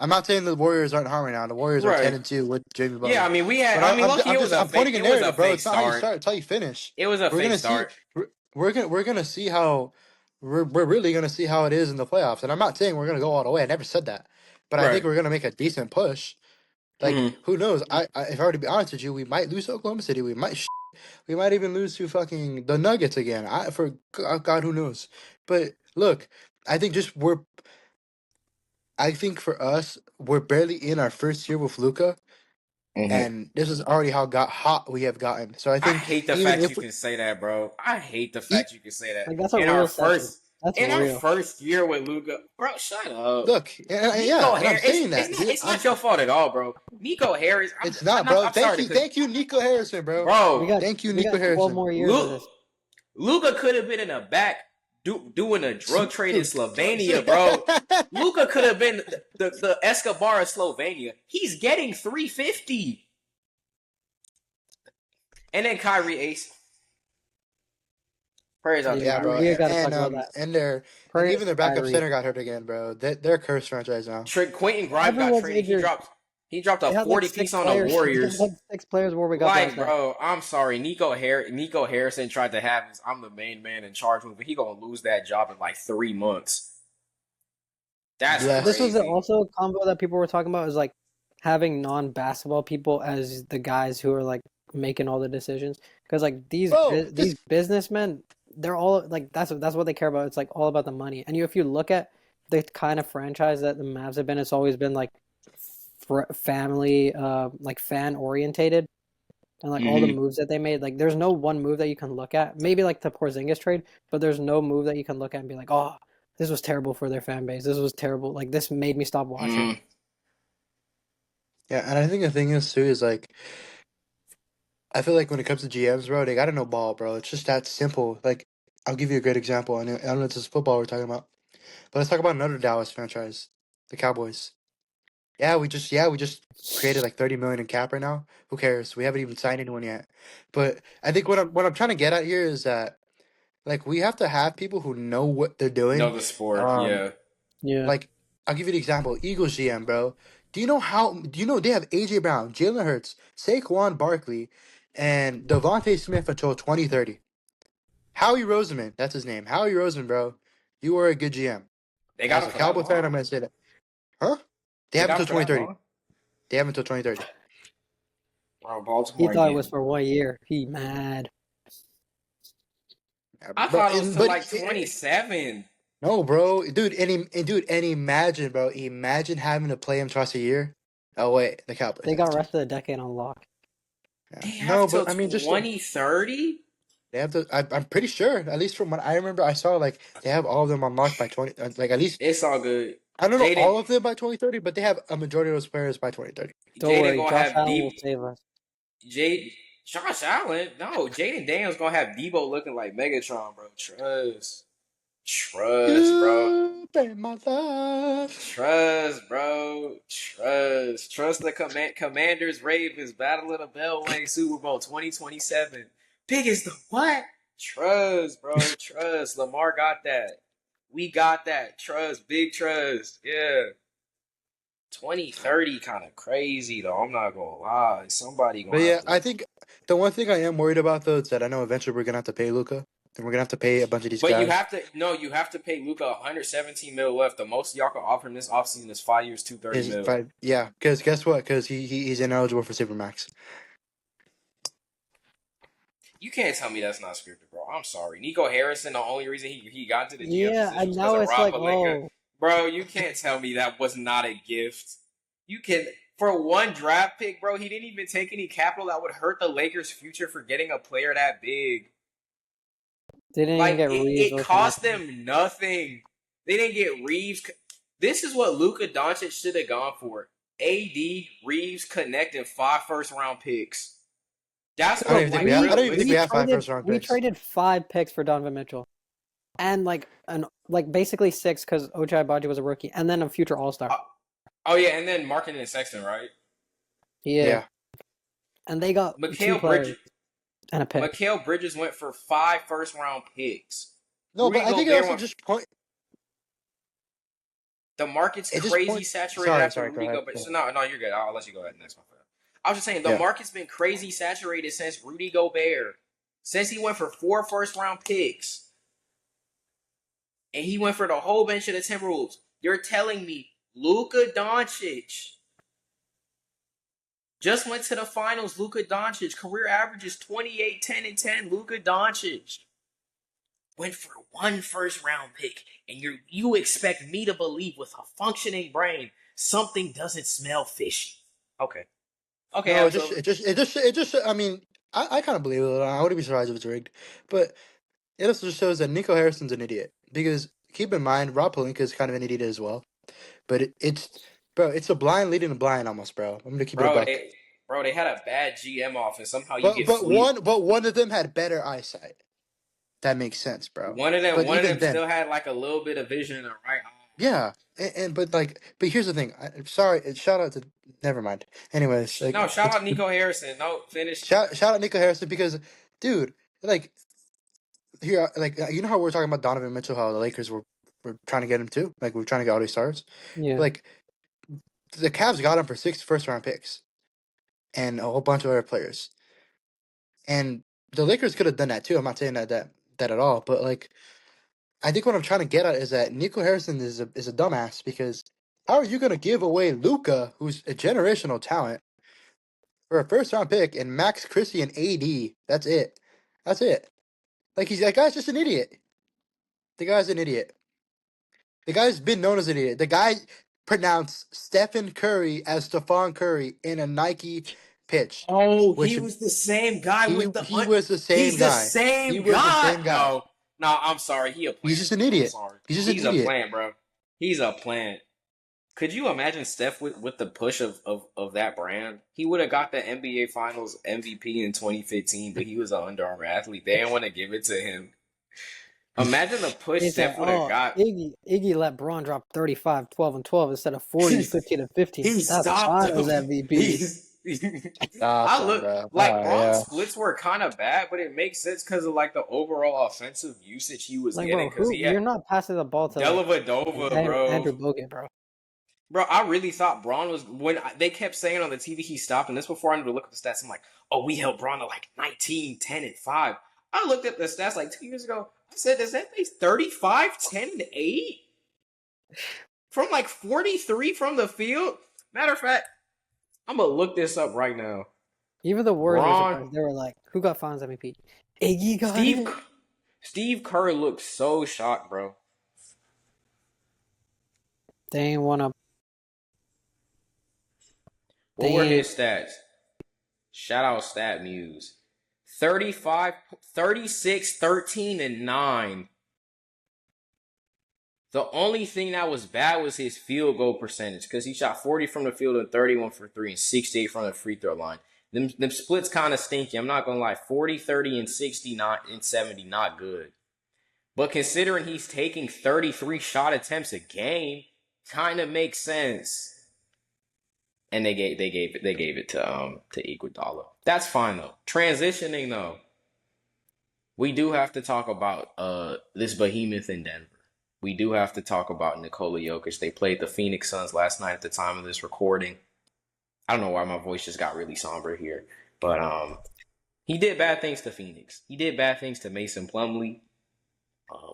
I'm not saying the Warriors aren't hard right now. The Warriors are 10-2 with Jamie Butler. Yeah, I mean, I'm pointing a narrative, bro. It's not how you start; it's how you finish. It was a fake start. We're gonna see how we're really gonna see how it is in the playoffs. And I'm not saying we're gonna go all the way. I never said that, but I think we're gonna make a decent push. Like who knows? If I were to be honest with you, we might lose to Oklahoma City. We might even lose to fucking the Nuggets again. God, who knows? But look, I think for us, we're barely in our first year with Luka, and this is already how hot we have gotten. So I I think hate the even fact if you can say that, bro. I hate the e- fact you can say that. Like that's a In real our session. first, That's in our real. first year with Luka, bro, shut up. look, Nico and I'm Harris, saying that, dude. it's not your fault at all, bro. Nico Harris, It's not, bro. I'm sorry, Thank you, Nico Harrison, bro. We bro. got Thank you, we Nico got 12 Harrison. more years of this. Luka could have been in the back doing a drug trade in Dude. Slovenia, bro. Luka could have been the Escobar of Slovenia. He's getting 350. And then Kyrie Ace. Prayers out to Yeah, bro. Kyrie. We gotta talk about that. And even their backup Kyrie. center got hurt again, bro. They're a cursed franchise now. Quentin Grimes got Everyone's traded. injured. He dropped a They had 40 like piece 6 on players. the Warriors. They had 6 players before we got Like, last night. bro, I'm sorry. Nico Harrison tried to have his I'm the main man in charge move, but he gonna lose that job in like 3 months. That's Bless. This was crazy. also a combo that people were talking about, is like having non-basketball people as the guys who are like making all the decisions, because like these businessmen, they're all like that's what they care about. It's like all about the money. And if you look at the kind of franchise that the Mavs have been, it's always been like family, like fan orientated, and like all the moves that they made. Like there's no one move that you can look at. Maybe like the Porzingis trade, but there's no move that you can look at and be like, oh, this was terrible for their fan base. This was terrible. Like this made me stop watching. Yeah, and I think the thing is too is like, I feel like when it comes to GMs, bro, they gotta know ball, bro. It's just that simple. Like, I'll give you a great example. And I don't know if this is football we're talking about, but let's talk about another Dallas franchise, the Cowboys. Yeah, we just created like 30 million in cap right now. Who cares? We haven't even signed anyone yet. But I think what I'm trying to get at here is that, like, we have to have people who know what they're doing. Know the sport, Yeah. Like, I'll give you an example. Eagles GM, bro. Do you know they have AJ Brown, Jalen Hurts, Saquon Barkley, and Devontae Smith until 2030. Howie Roseman, that's his name. Howie Roseman, bro. You are a good GM. They got As him a for Cowboy that fan, long? I'm gonna say that. Huh? They They have got until him for that 2030. long? They have until 2030. Bro, He Baltimore thought it again. was for 1 year. He mad. I thought it was to like 27. No, bro, dude, and imagine, bro, imagine having to play him twice a year. Oh wait, the Cowboys. They got rest of the decade on lock. They Yeah. have No, till but I mean, just 2030? they have to. I'm pretty sure, at least from what I remember, I saw like they have all of them unlocked by 20. Like at least It's all good. I don't know Jaden- all of them by 2030, but they have a majority of those players by 2030. Don't Jaden worry, gonna Josh have Allen will deep. save us. Josh Allen? No, Jaden Daniels gonna have Debo looking like Megatron, bro. Trust, bro. You been my love. Trust, bro. Trust the Commanders, Ravens, Battle of the Beltway, Super Bowl 2027. Biggest the what? Trust, bro. Trust. Lamar got that. We got that. Trust. Big trust. Yeah. 2030 kind of crazy, though. I'm not going to lie. Somebody going But to yeah, have to... I think the one thing I am worried about though is that I know eventually we're gonna have to pay Luka, and we're gonna have to pay a bunch of these But guys. you have to pay Luka 117 mil left. The most y'all can offer him this offseason is 5 years, 230 mil. Yeah, because guess what? Because he's ineligible for Supermax. You can't tell me that's not scripted, bro. I'm sorry. Nico Harrison, the only reason he got to the GM Yeah, position and was now because of it's Rob like, Pelinka. oh, Bro, you can't tell me that was not a gift. You can, for one draft pick, bro, he didn't even take any capital that would hurt the Lakers' future for getting a player that big. they didn't Like, even get Reeves. it cost them nothing. They didn't get Reeves. This is what Luka Doncic should have gone for. AD, Reeves, Connect, and 5 first-round picks. That's I don't what even think like, we have. I don't even realistic- think we have 5 first-round We picks. traded 5 picks for Donovan Mitchell, and like basically 6 because Ochai Agbaji was a rookie, and then a future All-Star. Oh, yeah, and then Markin and Sexton, right? Yeah. And they got 2 Mikal players Bridges, and a pick. Mikal Bridges went for 5 first-round picks. No, but Rudy I think it Gobert also went- just point. The market's It just crazy points- saturated Sorry, after sorry, go Rudy ahead. Gobert. So no, you're good. I'll let you go ahead next one. I was just saying the Yeah. market's been crazy saturated since Rudy Gobert. Since he went for 4 first-round picks. And he went for the whole bench of the Timberwolves. You're telling me Luka Doncic just went to the finals. Luka Doncic, career averages 28, 10, and 10. Luka Doncic went for 1 first-round pick. And you expect me to believe with a functioning brain something doesn't smell fishy. Okay. Okay, No, absolutely. it just. I mean, I kind of believe it. I wouldn't be surprised if it's rigged, but it also just shows that Nico Harrison's an idiot. Because keep in mind, Rob Pelinka is kind of an idiot as well. But it's a blind leading a blind almost, bro. I'm gonna keep it a Bro, buck. they had a bad GM off, and somehow you get But one of them had better eyesight. That makes sense, bro. One of them, But even then, still had like a little bit of vision in the right eye. yeah. But here's the thing. Sorry, shout out to. Never mind. Anyways, like, No, shout out Nico Harrison. No, finish. shout out Nico Harrison because, dude, like here, like you know how we're talking about Donovan Mitchell, how the Lakers were trying to get him too, like we're trying to get all these stars. Yeah. Like the Cavs got him for 6 first-round picks and a whole bunch of other players, and the Lakers could have done that too. I'm not saying that at all, but like I think what I'm trying to get at is that Nico Harrison is a dumbass because how are you gonna give away Luka, who's a generational talent, for a first-round pick and Max Christie and AD? That's it. That's it. Like that guy's just an idiot. The guy's an idiot. The guy's been known as an idiot. The guy pronounced Stephen Curry as Stephon Curry in a Nike pitch. Oh, Which he was the same guy he, with the. he was the same He's guy. the same He was the same guy. No, no, I'm sorry. He a plant. He's just an idiot. I'm sorry. He's just an idiot. A plant, bro. He's a plant. Could you imagine Steph with the push of that brand? He would have got the NBA Finals MVP in 2015, but he was an Under Armour athlete. They didn't want to give it to him. Imagine the push He Steph said, would have got. Iggy let Braun drop 35, 12, and 12 instead of 40, 15, and 15. He That's stopped Finals him. MVP. I look bro. like Braun's splits were kind of bad, but it makes sense because of like the overall offensive usage he was Like, getting. bro, you're not passing the ball to Dellavedova, bro. Andrew Bogut, bro. Bro, I really thought Braun was when they kept saying on the TV he stopped, and this before I knew to look at the stats. I'm like, oh, we held Braun to like 19, 10, and 5. I looked at the stats like 2 years ago. I said, does that make 35, 10, and 8? From like 43 from the field? Matter of fact, I'm going to look this up right now. Even the Warriors, they were like, who got Finals MVP? Iggy got it? Steve Kerr looked so shocked, bro. They ain't want to. What were his stats? Shout out Stat Muse. 35, 36, 13, and 9. The only thing that was bad was his field goal percentage because he shot 40 from the field and 31 for 3 and 68 from the free throw line. Them splits kind of stinky. I'm not going to lie. 40, 30, and 60 and 70, not good. But considering he's taking 33 shot attempts a game, kind of makes sense. And they gave it to Iguodala. That's fine though. Transitioning though, we do have to talk about this behemoth in Denver. We do have to talk about Nikola Jokic. They played the Phoenix Suns last night at the time of this recording. I don't know why my voice just got really somber here, but he did bad things to Phoenix. He did bad things to Mason Plumlee.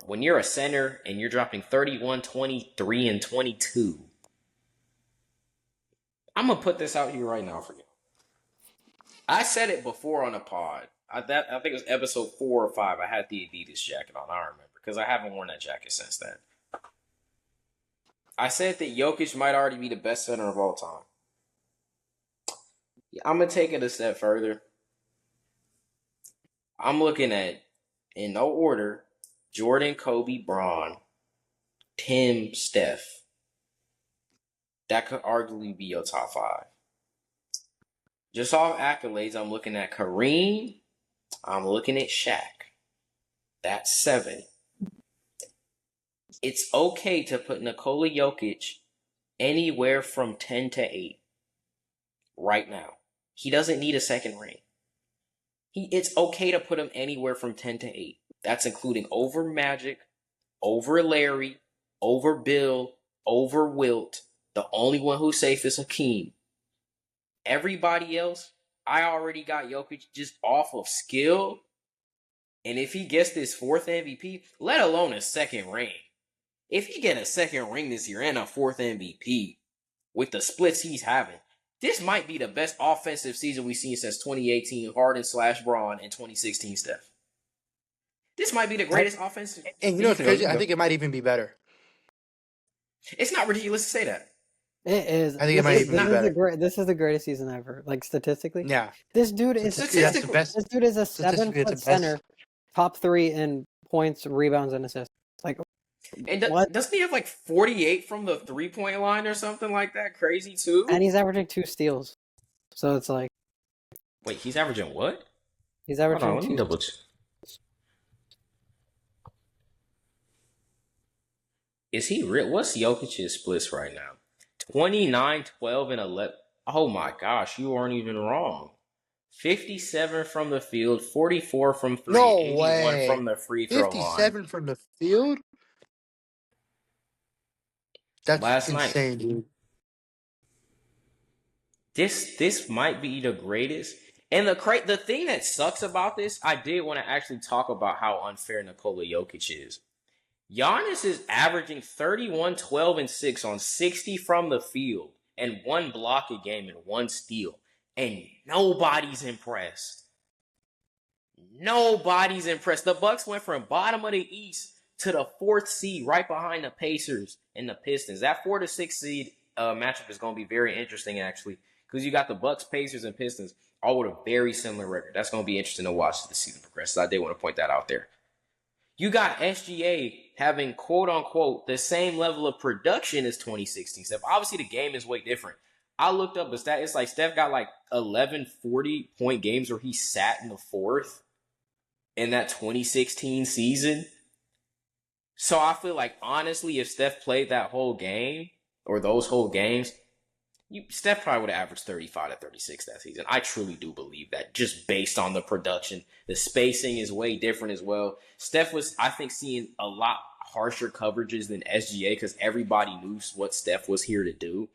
When you're a center and you're dropping 31, 23, and 22. I'm going to put this out here right now for you. I said it before on a pod. I think it was episode 4 or 5. I had the Adidas jacket on. I remember because I haven't worn that jacket since then. I said that Jokic might already be the best center of all time. I'm going to take it a step further. I'm looking at, in no order, Jordan, Kobe, Bron, Tim, Steph. That could arguably be your top 5. Just off accolades, I'm looking at Kareem. I'm looking at Shaq. That's 7. It's okay to put Nikola Jokic anywhere from 10 to 8 right now. He doesn't need a second ring. It's okay to put him anywhere from 10 to 8. That's including over Magic, over Larry, over Bill, over Wilt. The only one who's safe is Hakeem. Everybody else, I already got Jokic just off of skill. And if he gets this 4th MVP, let alone a second ring. If he get a second ring this year and a 4th MVP with the splits he's having, this might be the best offensive season we've seen since 2018 Harden/Braun and 2016 Steph. This might be the greatest offensive. And you know what's crazy? I think it might even be better. It's not ridiculous to say that. It is. I think it might It's even be not. better. This is the greatest season ever, like statistically. Yeah, This dude is statistically, that's the best. this dude is a Statistically, it's the 7-foot center, best. top 3 in points, rebounds, and assists. Like And what? doesn't he have like 48 from the 3-point line or something like that? Crazy too. And he's averaging 2 steals. So it's like Wait, he's averaging what? he's Hold averaging on, let me 2. double check. Is he real? What's Jokic's splits right now? 29, 12, and 11. Oh my gosh, you aren't even wrong. 57 from the field, 44 from 3, No 81 way. from the free throw line. 57 from the field. That's Last night. insane, dude. This might be the greatest. And the thing that sucks about this, I did want to actually talk about how unfair Nikola Jokic is. Giannis is averaging 31, 12, and 6 on 60 from the field and 1 block a game and 1 steal. And nobody's impressed. Nobody's impressed. The Bucks went from bottom of the East to the 4th seed right behind the Pacers and the Pistons. That 4 to 6 seed matchup is going to be very interesting, actually, because you got the Bucks, Pacers, and Pistons all with a very similar record. That's going to be interesting to watch as the season progresses. I did want to point that out there. You got SGA having, quote-unquote, the same level of production as 2016 Steph. Obviously, the game is way different. I looked up the stat. It's like Steph got like 11 40-point games where he sat in the 4th in that 2016 season. So I feel like, honestly, if Steph played that whole game or those whole games, Steph probably would have averaged 35 to 36 that season. I truly do believe that, just based on the production. The spacing is way different as well. Steph was, I think, seeing a lot harsher coverages than SGA because everybody knew what Steph was here to do.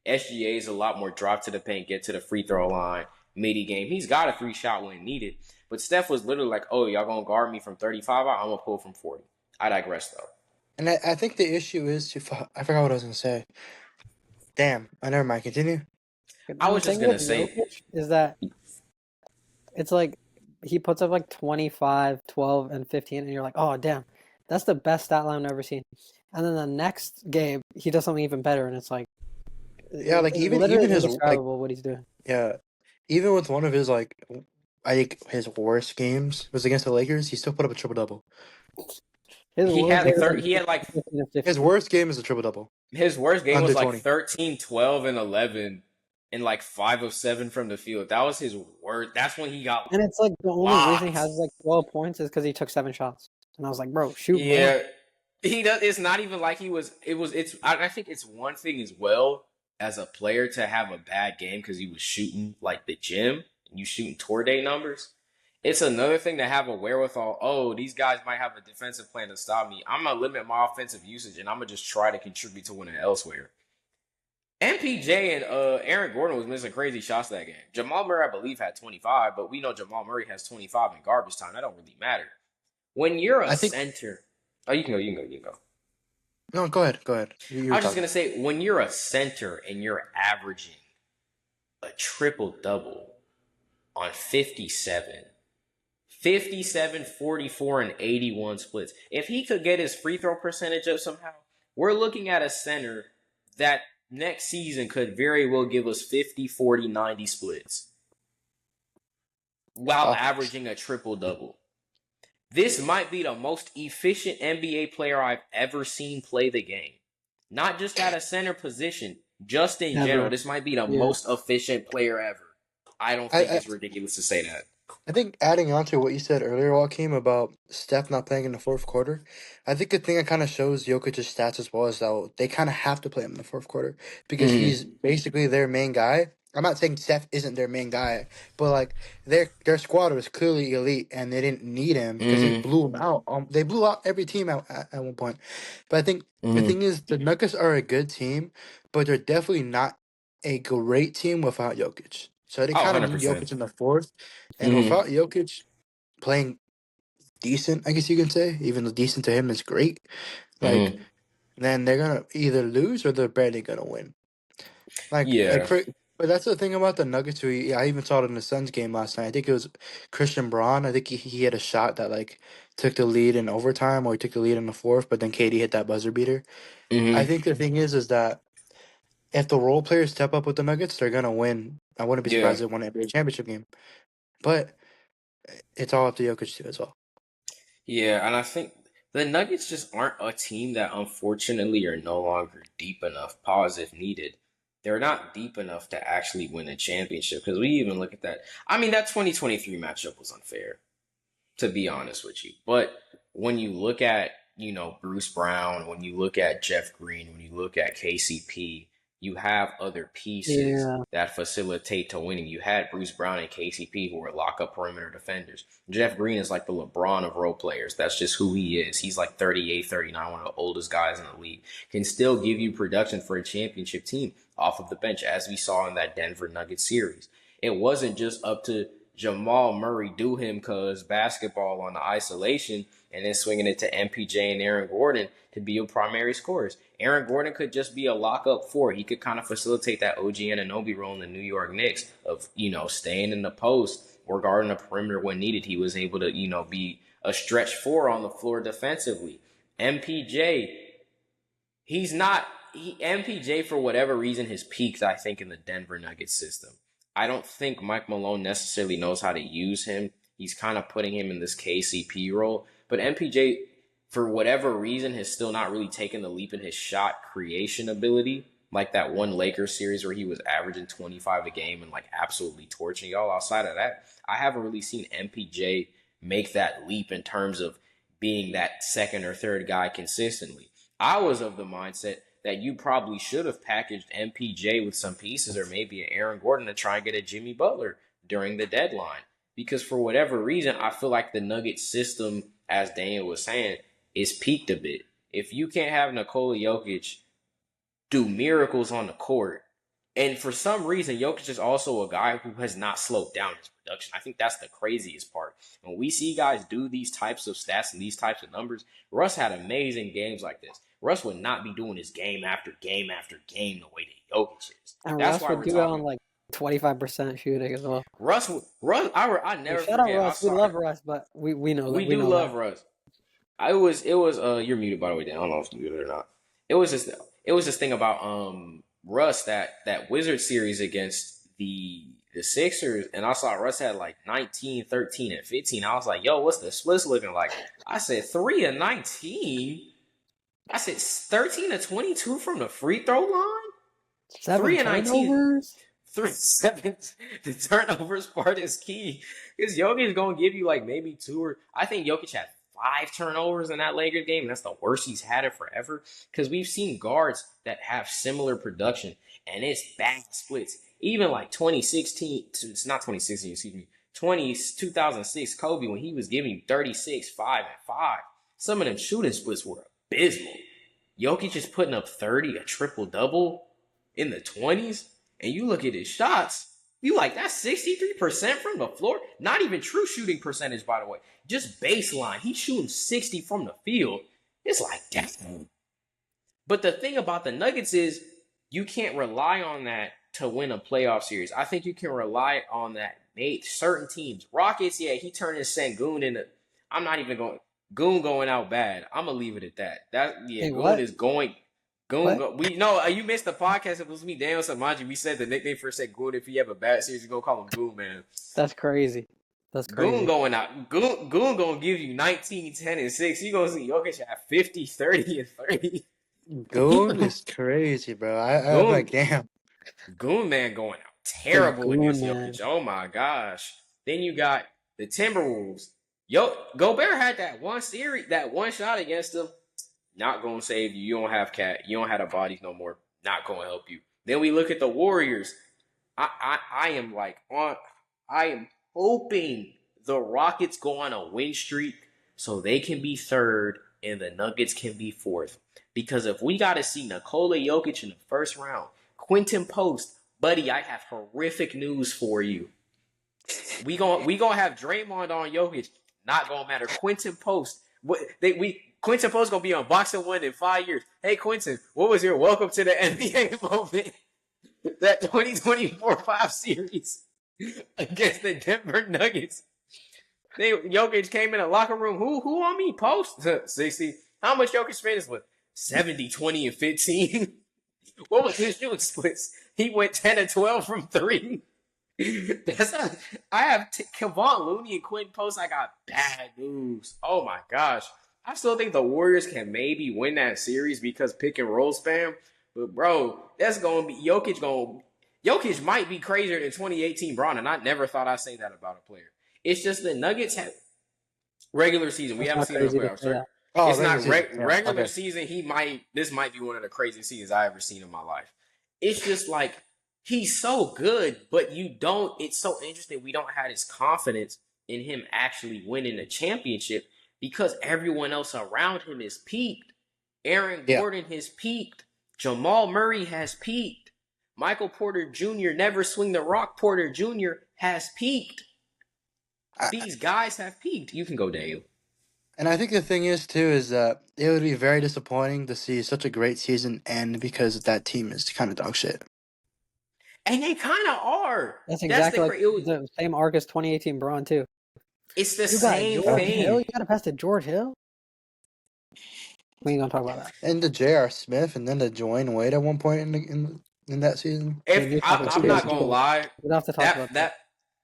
SGA is a lot more drop to the paint, get to the free throw line, midi game. He's got a 3-shot when needed. But Steph was literally like, oh, y'all going to guard me from 35 out? I'm going to pull from 40. I digress, though. And I think the issue is I forgot what I was gonna say. Damn, I never mind. Continue. I was just gonna say is that it's like he puts up like 25, 12, and 15, and you're like, oh damn, that's the best stat line I've ever seen. And then the next game, he does something even better, and it's like, Yeah, like even his indescribable what he's doing. Yeah, even with one of his I think his worst games was against the Lakers. He still put up a triple double. He had like his worst game is a triple double. His worst game was like 20. 13, 12, and 11, and like 5 of 7 from the field. That was his worst. That's when he got. And it's like the only reason he has like 12 points is because he took 7 shots. And I was like, bro, shoot. Yeah, more. he does. It's not even like he was. I think it's one thing as well as a player to have a bad game because he was shooting like the gym and you shooting tour day numbers. It's another thing to have a wherewithal. Oh, these guys might have a defensive plan to stop me. I'm going to limit my offensive usage, and I'm going to just try to contribute to winning elsewhere. MPJ and Aaron Gordon was missing crazy shots that game. Jamal Murray, I believe, had 25, but we know Jamal Murray has 25 in garbage time. That don't really matter. When you're a center... Oh, you can go. No, go ahead. I was just going to say, when you're a center and you're averaging a triple-double on 57, 44, and 81 splits. If he could get his free throw percentage up somehow, we're looking at a center that next season could very well give us 50, 40, 90 splits while averaging a triple-double. This might be the most efficient NBA player I've ever seen play the game. Not just at a center position, just in general. This might be the most efficient player ever. I don't think it's ridiculous to say that. I think adding on to what you said earlier, Joakim, about Steph not playing in the 4th quarter, I think the thing that kind of shows Jokic's stats as well is that they kind of have to play him in the 4th quarter because he's basically their main guy. I'm not saying Steph isn't their main guy, but like their squad was clearly elite and they didn't need him because they blew him out. They blew out every team at one point. But I think the thing is the Nuggets are a good team, but they're definitely not a great team without Jokic. So they kind of need Jokic in the 4th. And without Jokic playing decent, I guess you can say, even though decent to him is great, then they're going to either lose or they're barely going to win. But that's the thing about the Nuggets. I even saw it in the Suns game last night. I think it was Christian Braun. I think he had a shot that took the lead in overtime or he took the lead in the 4th, but then KD hit that buzzer beater. I think the thing is that if the role players step up with the Nuggets, they're gonna win. I wouldn't be Yeah. surprised if they won an NBA championship game. But it's all up to Jokic too as well. Yeah, and I think the Nuggets just aren't a team that unfortunately are no longer deep enough. Pause if needed. They're not deep enough to actually win a championship because we even look at that. I mean, that 2023 matchup was unfair, to be honest with you. But when you look at, Bruce Brown, when you look at Jeff Green, when you look at KCP, you have other pieces that facilitate to winning. You had Bruce Brown and KCP who were lock-up perimeter defenders. Jeff Green is like the LeBron of role players. That's just who he is. He's like 38, 39, one of the oldest guys in the league. Can still give you production for a championship team off of the bench, as we saw in that Denver Nuggets series. It wasn't just up to Jamal Murray do him because basketball on the isolation and then swinging it to MPJ and Aaron Gordon to be your primary scorers. Aaron Gordon could just be a lockup four. He could kind of facilitate that OG Anunoby role in the New York Knicks of, staying in the post or guarding the perimeter when needed. He was able to, be a stretch four on the floor defensively. MPJ, MPJ for whatever reason has peaked, I think, in the Denver Nuggets system. I don't think Mike Malone necessarily knows how to use him. He's kind of putting him in this KCP role. But MPJ, for whatever reason, has still not really taken the leap in his shot creation ability. Like that one Lakers series where he was averaging 25 a game and like absolutely torching y'all. Outside of that, I haven't really seen MPJ make that leap in terms of being that second or third guy consistently. I was of the mindset that you probably should have packaged MPJ with some pieces or maybe an Aaron Gordon to try and get a Jimmy Butler during the deadline. Because for whatever reason, I feel like the Nuggets system, as Daniel was saying, is peaked a bit. If you can't have Nikola Jokic do miracles on the court, and for some reason, Jokic is also a guy who has not slowed down his production. I think that's the craziest part. When we see guys do these types of stats and these types of numbers, Russ had amazing games like this. Russ would not be doing this game after game after game the way that Jokic is. And That's Russ why would do it on like 25% shooting as well. I never Shout out Russ. We love Russ, but we know that. We do love Russ. It was you're muted by the way, Dan. I don't know if you're muted or not. It was this thing about Russ that Wizard series against the Sixers, and I saw Russ had like 19, 13, and 15. I was like, yo, what's the splits looking like? I said 3 and 19. I said 13 to 22 from the free throw line. 3 and 19. 7. The turnovers part is key because Jokic is gonna give you like maybe 2 or I think Jokic had 5 turnovers in that Lakers game. And that's the worst he's had it forever because we've seen guards that have similar production and it's bad splits. Even like 2016, it's not 2016, excuse me, 2006 Kobe when he was giving you 36, 5, and 5. Some of them shooting splits were abysmal. Jokic is putting up 30, a triple-double in the 20s, and you look at his shots, you like, that's 63% from the floor. Not even true shooting percentage, by the way. Just baseline. He's shooting 60 from the field. It's like, damn. But the thing about the Nuggets is you can't rely on that to win a playoff series. I think you can rely on that. Certain teams. Rockets, yeah, he turned his Sengun into, I'm not even going, Goon going out bad. I'm going to leave it at that. Goon what? is going. You missed the podcast. It was me, Daniel Samaji. We said the nickname for Goon. If he have a bad series, you're going to call him Goon, man. That's crazy. Goon going out. Goon going to give you 19, 10, and 6. You're going to see Jokic have 50, 30, and 30. Goon is crazy, bro. I'm like, damn. Goon man going out terrible against Jokic. Oh my gosh. Then you got the Timberwolves. Gobert had that one series, that one shot against them. Not gonna save you. You don't have Cat. You don't have the bodies no more. Not gonna help you. Then we look at the Warriors. I am hoping the Rockets go on a win streak so they can be third and the Nuggets can be fourth. Because if we got to see Nikola Jokic in the first round, Quentin Post, buddy, I have horrific news for you. We gonna have Draymond on Jokic. Not gonna matter. Quentin Post, Quentin Post gonna be on BoxInOne in 5 years. Hey Quentin, what was your welcome to the NBA moment? That 2024-5 series against the Denver Nuggets. Jokic came in the locker room. Who on me? Post 60. How much Jokic finished with? 70, 20, and 15. What was his shooting splits? He went 10 and 12 from three. I have Kevon Looney and Quentin Post. I got bad news. Oh my gosh. I still think the Warriors can maybe win that series because pick and roll spam. But bro, that's gonna be Jokic might be crazier than 2018 Bron, and I never thought I'd say that about a player. It's just the Nuggets have regular season. We haven't seen it in the playoffs. Right? Oh, It's not regular Okay. season. This might be one of the craziest seasons I ever seen in my life. It's just like he's so good, but it's so interesting we don't have this confidence in him actually winning the championship because everyone else around him is peaked. Aaron Gordon has peaked. Jamal Murray has peaked. Michael Porter Jr. never swing the rock. Porter Jr. has peaked. These guys have peaked. You can go, Daniel. And I think the thing is too is that it would be very disappointing to see such a great season end because that team is kind of dog shit. And they kind of are. That's exactly the same arc as 2018 Braun too. It's the same thing. Hill? You got to pass to George Hill. We ain't gonna talk about that. And the J.R. Smith, and then the Dwayne Wade at one point in that season. I'm not gonna lie, we don't have to talk about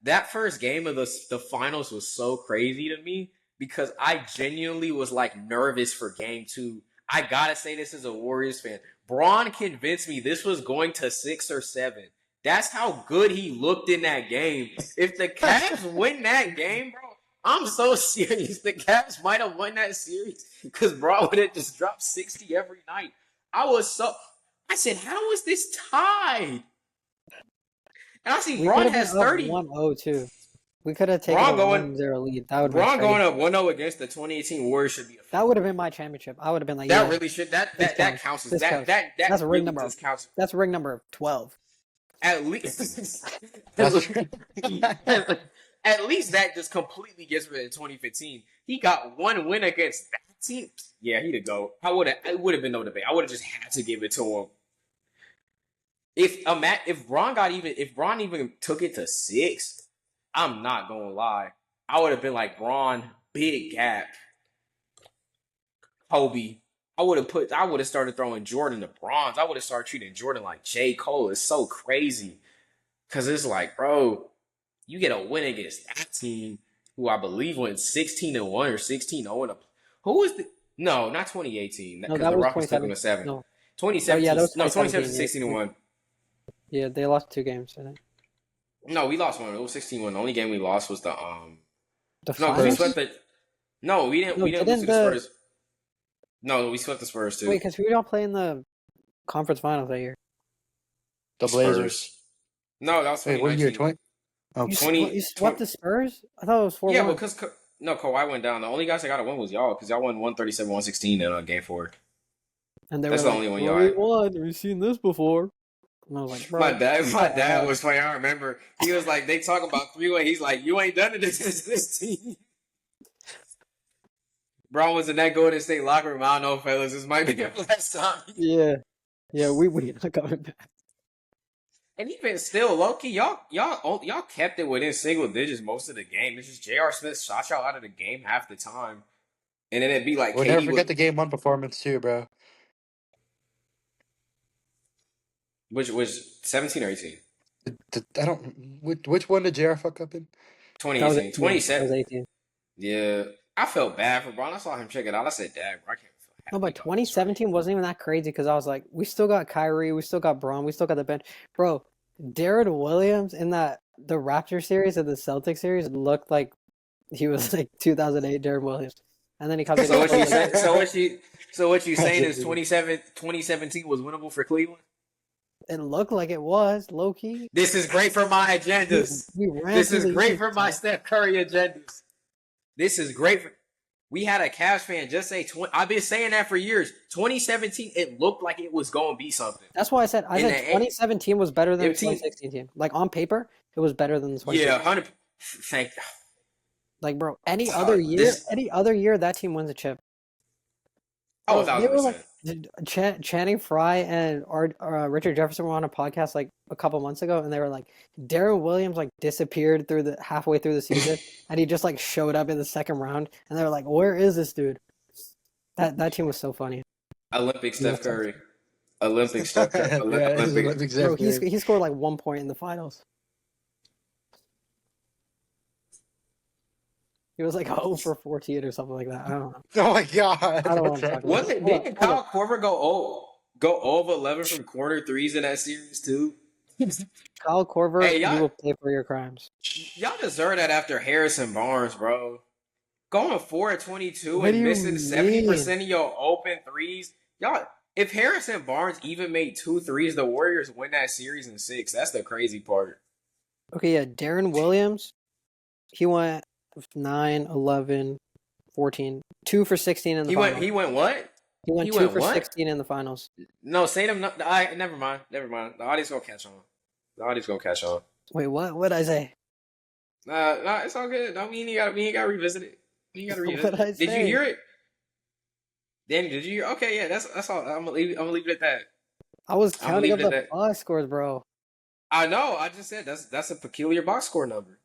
that first game of the finals was so crazy to me because I genuinely was like nervous for game 2. I gotta say this as a Warriors fan. Braun convinced me this was going to 6 or 7. That's how good he looked in that game. If the Cavs win that game, bro, I'm so serious. The Cavs might have won that series because Braun would have just dropped 60 every night. I said, how is this tied? And I see Braun has 30. 1-0 too. We could have taken a 1-0 lead. That would Braun going up 1-0 against the 2018 Warriors should be. That would have been my championship. I would have been like, that really should. That counts. That's ring really number. Counts. That's ring number 12. At least. That's At least that just completely gets rid of 2015. He got one win against that team. Yeah, he'd have go. It would have been no debate. I would have just had to give it to him. If Braun even took it to 6, I'm not gonna lie. I would have been like Braun, big gap. Kobe. I would have started throwing Jordan to bronze. I would have started treating Jordan like J. Cole. It's so crazy. Cause it's like, bro, you get a win against that team who I believe went 16-1 or 16-0. Who was the no, not 2018. No, because that the was Rockets took them to 7. No. 2017. Yeah, that was 2017 16-1. Yeah, they lost 2 games, I think. No, we lost one. It was 16-1. The only game we lost was the finals? we swept the. No, we didn't. We didn't lose to the Spurs. No, we swept the Spurs too. Wait, because we don't play in the conference finals that year. the Blazers. No, that was 2019. Wait, what year? 20? Oh, You swept the Spurs? I thought it was 4-1. Yeah, because Kawhi went down. The only guys that got a win was y'all because y'all won 137-116 in game 4. And they That's were the only one y'all had. won. We've seen this before. And I was like, bro. My dad was funny. I remember he was like, they talk about 3-1. He's like, you ain't done it against this team. Braun was in that Golden State locker room. I don't know, fellas. This might be the last time. Yeah, we're not coming back. And even still, low-key, y'all kept it within single digits most of the game. It's just J.R. Smith shot y'all out of the game half the time. And then it'd be like, we'll never forget the game 1 performance too, bro. Which was 17 or 18? I don't. Which one did JR fuck up in? 2018. 27. That was 18. Yeah. I felt bad for Braun. I saw him check it out. I said, Dad, bro, I can't feel happy. No, but 2017 wasn't even that crazy because I was like, we still got Kyrie, we still got Braun, we still got the bench. Bro, Darren Williams in the Raptor series and the Celtics series looked like he was like 2008 Darren Williams. And then he comes in. So what you saying is 2017 was winnable for Cleveland? It looked like it was, low key. This is great for my agendas. This is great for my Steph Curry agendas. This is great. We had a Cavs fan just say, I've been saying that for years. 2017, it looked like it was going to be something. That's why I said 2017 was better than the 2016 team. Like, on paper, it was better than the 2016. Yeah, 100%. Like, bro, any other year, that team wins a chip. Oh, they were 1,000%. Like, Channing Frye and Richard Jefferson were on a podcast like a couple months ago, and they were like, Darren Williams like disappeared halfway through the season, and he just like showed up in the second round, and they were like, where is this dude? That team was so funny. Olympic Steph Curry. Olympic stuff. Yeah, his Olympic. Olympic Bro, stuff. Yeah. he scored like 1 point in the finals. He was like 0 for 14 or something like that. I don't know. Oh my god. I don't want to talk about What it. didn't Kyle Korver go 0 of 11 from corner threes in that series too? Kyle Korver, Hey, you y'all, will pay for your crimes. y'all deserve that after Harrison Barnes, bro. Going 4 at 22 What do and you missing 70% mean? of your open threes. Y'all, if Harrison Barnes even made 2 threes, the Warriors win that series in 6. That's the crazy part. Okay, yeah, Darren Williams, he went 9, 11, 14, 2 for 16 in the finals. He went what? He went He 2 went for what? 16 in the finals. No, say them. Never mind. The audience gonna catch on. Wait, what? What did I say? No, it's all good. Don't mean we ain't gotta revisit it. You gotta revisit What did I it. Did you say? hear it? Danny, did you hear? Okay, yeah, that's all. I'm gonna leave it at that. I was I'm counting up leaving it the at that. box scores, bro. I know. I just said that's a peculiar box score number.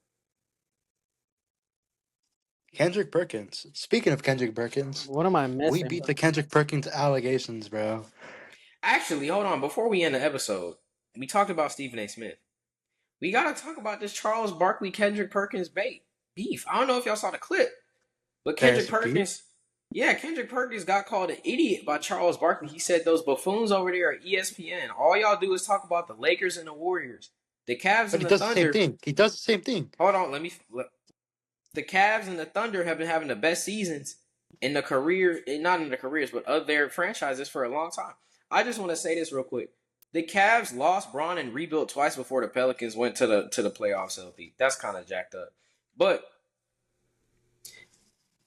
Kendrick Perkins. Speaking of Kendrick Perkins, What am I we missing? beat the Kendrick Perkins allegations, bro. Actually, hold on. Before we end the episode, we talked about Stephen A. Smith. We gotta talk about this Charles Barkley Kendrick Perkins beef. I don't know if y'all saw the clip, but Kendrick Perkins got called an idiot by Charles Barkley. He said those buffoons over there at ESPN, all y'all do is talk about the Lakers and the Warriors, the Cavs But and he the does Thunder. the same thing. He does the same thing. Hold on, the Cavs and the Thunder have been having the best seasons in the career, not in the careers, but of their franchises for a long time. I just want to say this real quick. The Cavs lost Bron and rebuilt twice before the Pelicans went to the playoffs healthy. That's kind of jacked up. But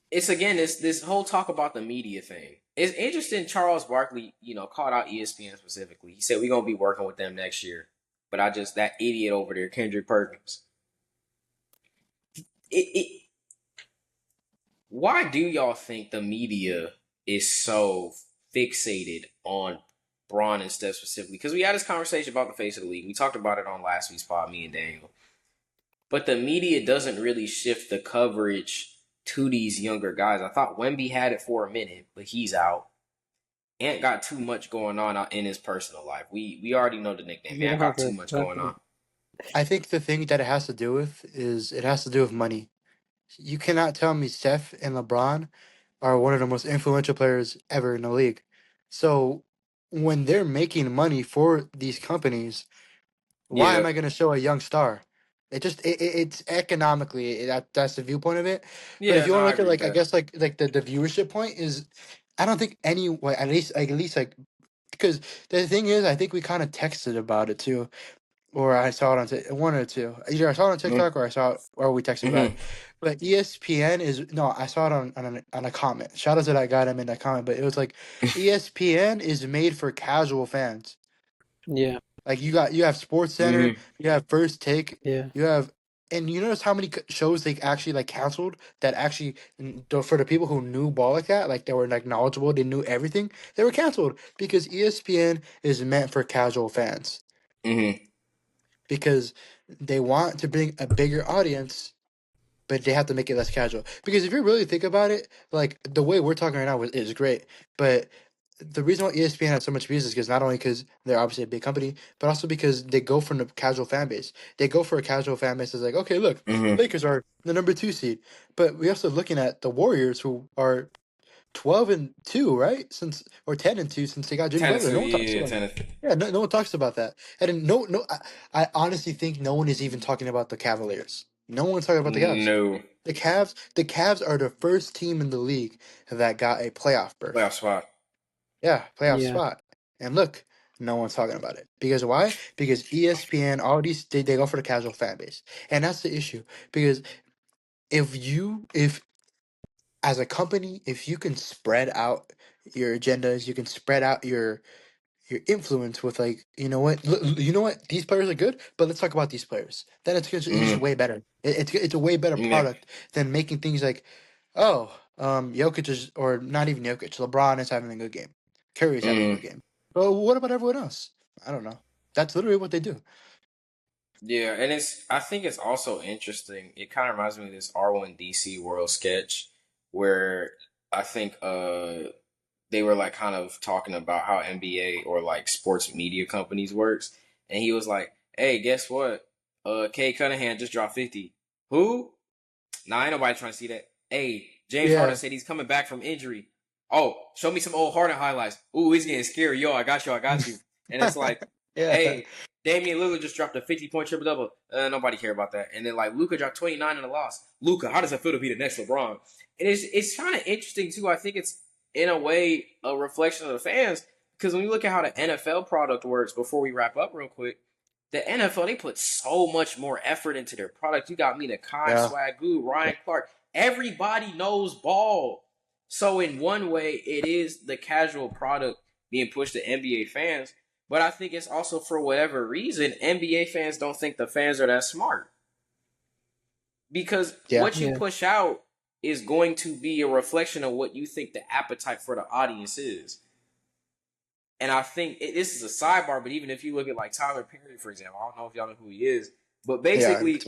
it's again this whole talk about the media thing. It's interesting. Charles Barkley, called out ESPN specifically. He said we're gonna be working with them next year. But that idiot over there, Kendrick Perkins. Why do y'all think the media is so fixated on Bron and Steph specifically? Because we had this conversation about the face of the league. We talked about it on last week's pod, me and Daniel. But the media doesn't really shift the coverage to these younger guys. I thought Wemby had it for a minute, but he's out. Ant got too much going on in his personal life. We already know the nickname. Ant got too much going on. I think the thing that it has to do with is it has to do with money. You cannot tell me Steph and LeBron are one of the most influential players ever in the league. So when they're making money for these companies, why am I going to show a young star? It's economically that's the viewpoint of it. Yeah, but if you want to look at I guess like the viewership point is, I don't think any way at least because the thing is I think we kind of texted about it too. Or I saw it on one or two. Either I saw it on TikTok or we texted about it. But ESPN I saw it on a comment. Shout out to that guy that made that comment. But it was like ESPN is made for casual fans. Yeah. Like you have Sports Center, you have First Take, Yeah. you have, and you notice how many shows they actually like canceled that actually for the people who knew ball like that, like they were like knowledgeable, they knew everything, they were canceled because ESPN is meant for casual fans. Because they want to bring a bigger audience, but they have to make it less casual. Because if you really think about it, like the way we're talking right now is great, but the reason why ESPN has so much views is because not only because they're obviously a big company, but also because they go from the casual fan base. They go for a casual fan base that's like, okay, look, Lakers are the number 2 seed, but we're also looking at the Warriors who are 12-2, right? 10-2 since they got Jimmy Butler. No one talks about that. Yeah, no one talks about that. And I honestly think no one is even talking about the Cavaliers. No one's talking about the Cavs. No. The Cavs are the first team in the league that got a playoff berth. Playoff spot. Yeah, playoff spot. And look, no one's talking about it. Because why? Because ESPN, all these they go for the casual fan base. And that's the issue. Because if as a company, if you can spread out your agendas, you can spread out your influence with like, you know what, these players are good, but let's talk about these players. Then it's just way better. It's a way better product than making things like, Jokic is, or not even Jokic, LeBron is having a good game, Curry's having a good game. But what about everyone else? I don't know. That's literally what they do. Yeah, and I think it's also interesting. It kind of reminds me of this R1DC World sketch where I think they were like kind of talking about how NBA or like sports media companies works, and he was like, "Hey, guess what? Kay Cunningham just dropped 50. Who? Nah, ain't nobody trying to see that. Hey, James Harden said he's coming back from injury. Oh, show me some old Harden highlights. Ooh, he's getting scary. Yo, I got you. And it's like, hey, Damian Lillard just dropped a 50-point triple-double. Nobody care about that. And then, like, Luka dropped 29 in the loss. Luka, how does it feel to be the next LeBron? And it's kind of interesting, too. I think it's, in a way, a reflection of the fans. Because when you look at how the NFL product works, before we wrap up real quick, the NFL, they put so much more effort into their product. You got me, the Kai Swagoo, Ryan Clark. Everybody knows ball. So in one way, it is the casual product being pushed to NBA fans. But I think it's also, for whatever reason, NBA fans don't think the fans are that smart. Because what you push out is going to be a reflection of what you think the appetite for the audience is. And I think this is a sidebar, but even if you look at like Tyler Perry, for example, I don't know if y'all know who he is, but basically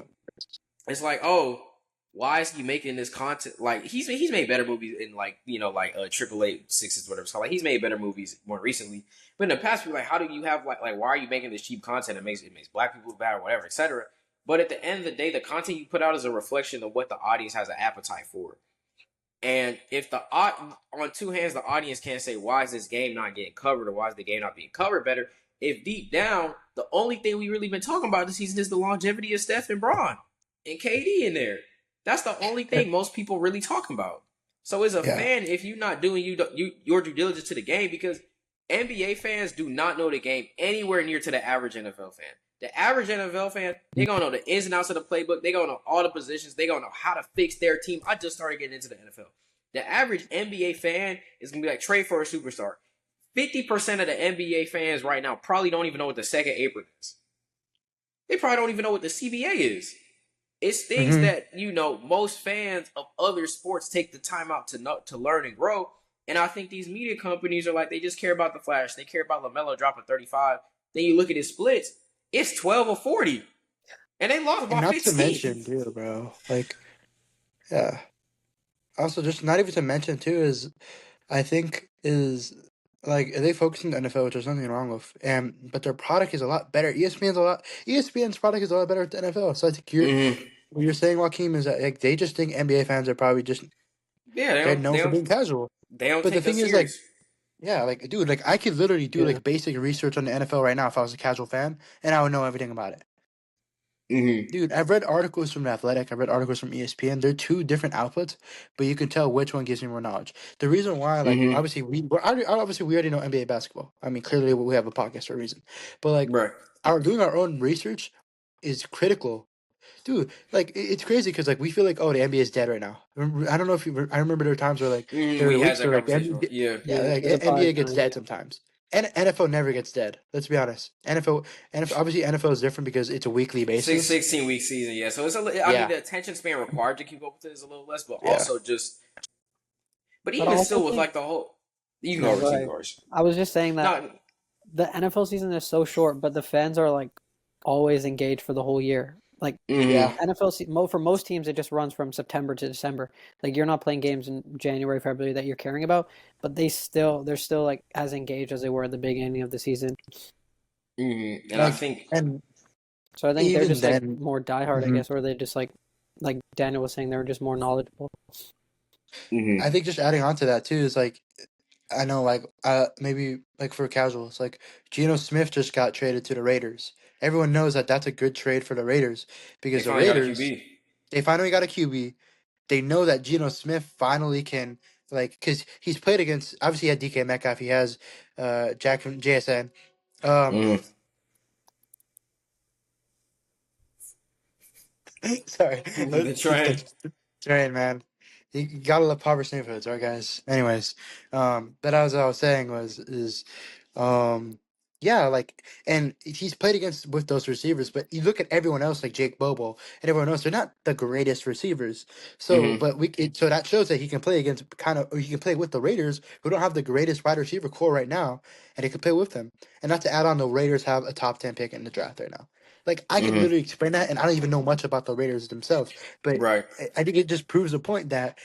it's like, oh, why is he making this content? Like he's made better movies in like, you know, like AAA sixes, whatever it's called. Like he's made better movies more recently. But in the past, we're like, how do you have like why are you making this cheap content? It makes black people bad or whatever, etc. But at the end of the day, the content you put out is a reflection of what the audience has an appetite for. And if on two hands, the audience can't say, why is this game not getting covered or why is the game not being covered better? If deep down, the only thing we really been talking about this season is the longevity of Steph and Bron and KD in there. That's the only thing most people really talking about. So as a fan, if you're not doing your due diligence to the game, because NBA fans do not know the game anywhere near to the average NFL fan. The average NFL fan, they gonna know the ins and outs of the playbook. They gonna know all the positions. They gonna know how to fix their team. I just started getting into the NFL. The average NBA fan is gonna be like, trade for a superstar. 50% of the NBA fans right now probably don't even know what the second apron is. They probably don't even know what the CBA is. It's things that, you know, most fans of other sports take the time out to learn and grow. And I think these media companies are like, they just care about the flash. They care about LaMelo dropping 35. Then you look at his splits. It's 12 or 40. And they lost by 15. Not to mention, too, bro. Like, yeah. Also, just not even to mention, too, is I think is, like, they focusing on the NFL, which there's nothing wrong with. But their product is a lot better. ESPN's product is a lot better than NFL. So I think what you're saying, Joaquin, is that like they just think NBA fans are probably just they're known for being casual. They don't take the thing is, like, yeah, like, dude, like, I could literally do, like, basic research on the NFL right now if I was a casual fan, and I would know everything about it. Dude, I've read articles from The Athletic. I've read articles from ESPN. They're two different outputs, but you can tell which one gives me more knowledge. The reason why, like, obviously, we already know NBA basketball. I mean, clearly, we have a podcast for a reason. But, like, doing our own research is critical. Dude, like, it's crazy because, like, we feel like, oh, the NBA is dead right now. I don't know if I remember there were times where, like, there were weeks where, like, NBA gets dead sometimes. And NFL never gets dead. Let's be honest. NFL obviously NFL is different because it's a weekly basis. 16-week season, yeah. So it's I mean, the attention span required to keep up with it is a little less, but also just. But even still, with like the whole, you can go over. I was just saying that the NFL season is so short, but the fans are like always engaged for the whole year. Like NFL for most teams, it just runs from September to December. Like you're not playing games in January, February that you're caring about, but they're still like as engaged as they were at the beginning of the season. And I think, so I think they're just like more diehard, I guess, or they just like Daniel was saying, they're just more knowledgeable. I think just adding on to that too is like, I know like maybe like for casuals, like Geno Smith just got traded to the Raiders. Everyone knows that that's a good trade for the Raiders because the Raiders, they finally got a QB. They know that Geno Smith finally can, like, because he's played against, obviously he had DK Metcalf, he has Jack from JSN. Sorry. Train, man. You gotta love poverty neighborhoods, right, guys? Anyways, but as I was saying yeah, like, and he's played with those receivers, but you look at everyone else, like Jake Bobo and everyone else, they're not the greatest receivers. So, but so that shows that he can play against or he can play with the Raiders, who don't have the greatest wide receiver core right now, and he can play with them. And not to add on, the Raiders have a top 10 pick in the draft right now. Like, I can literally explain that, and I don't even know much about the Raiders themselves, but I think it just proves the point that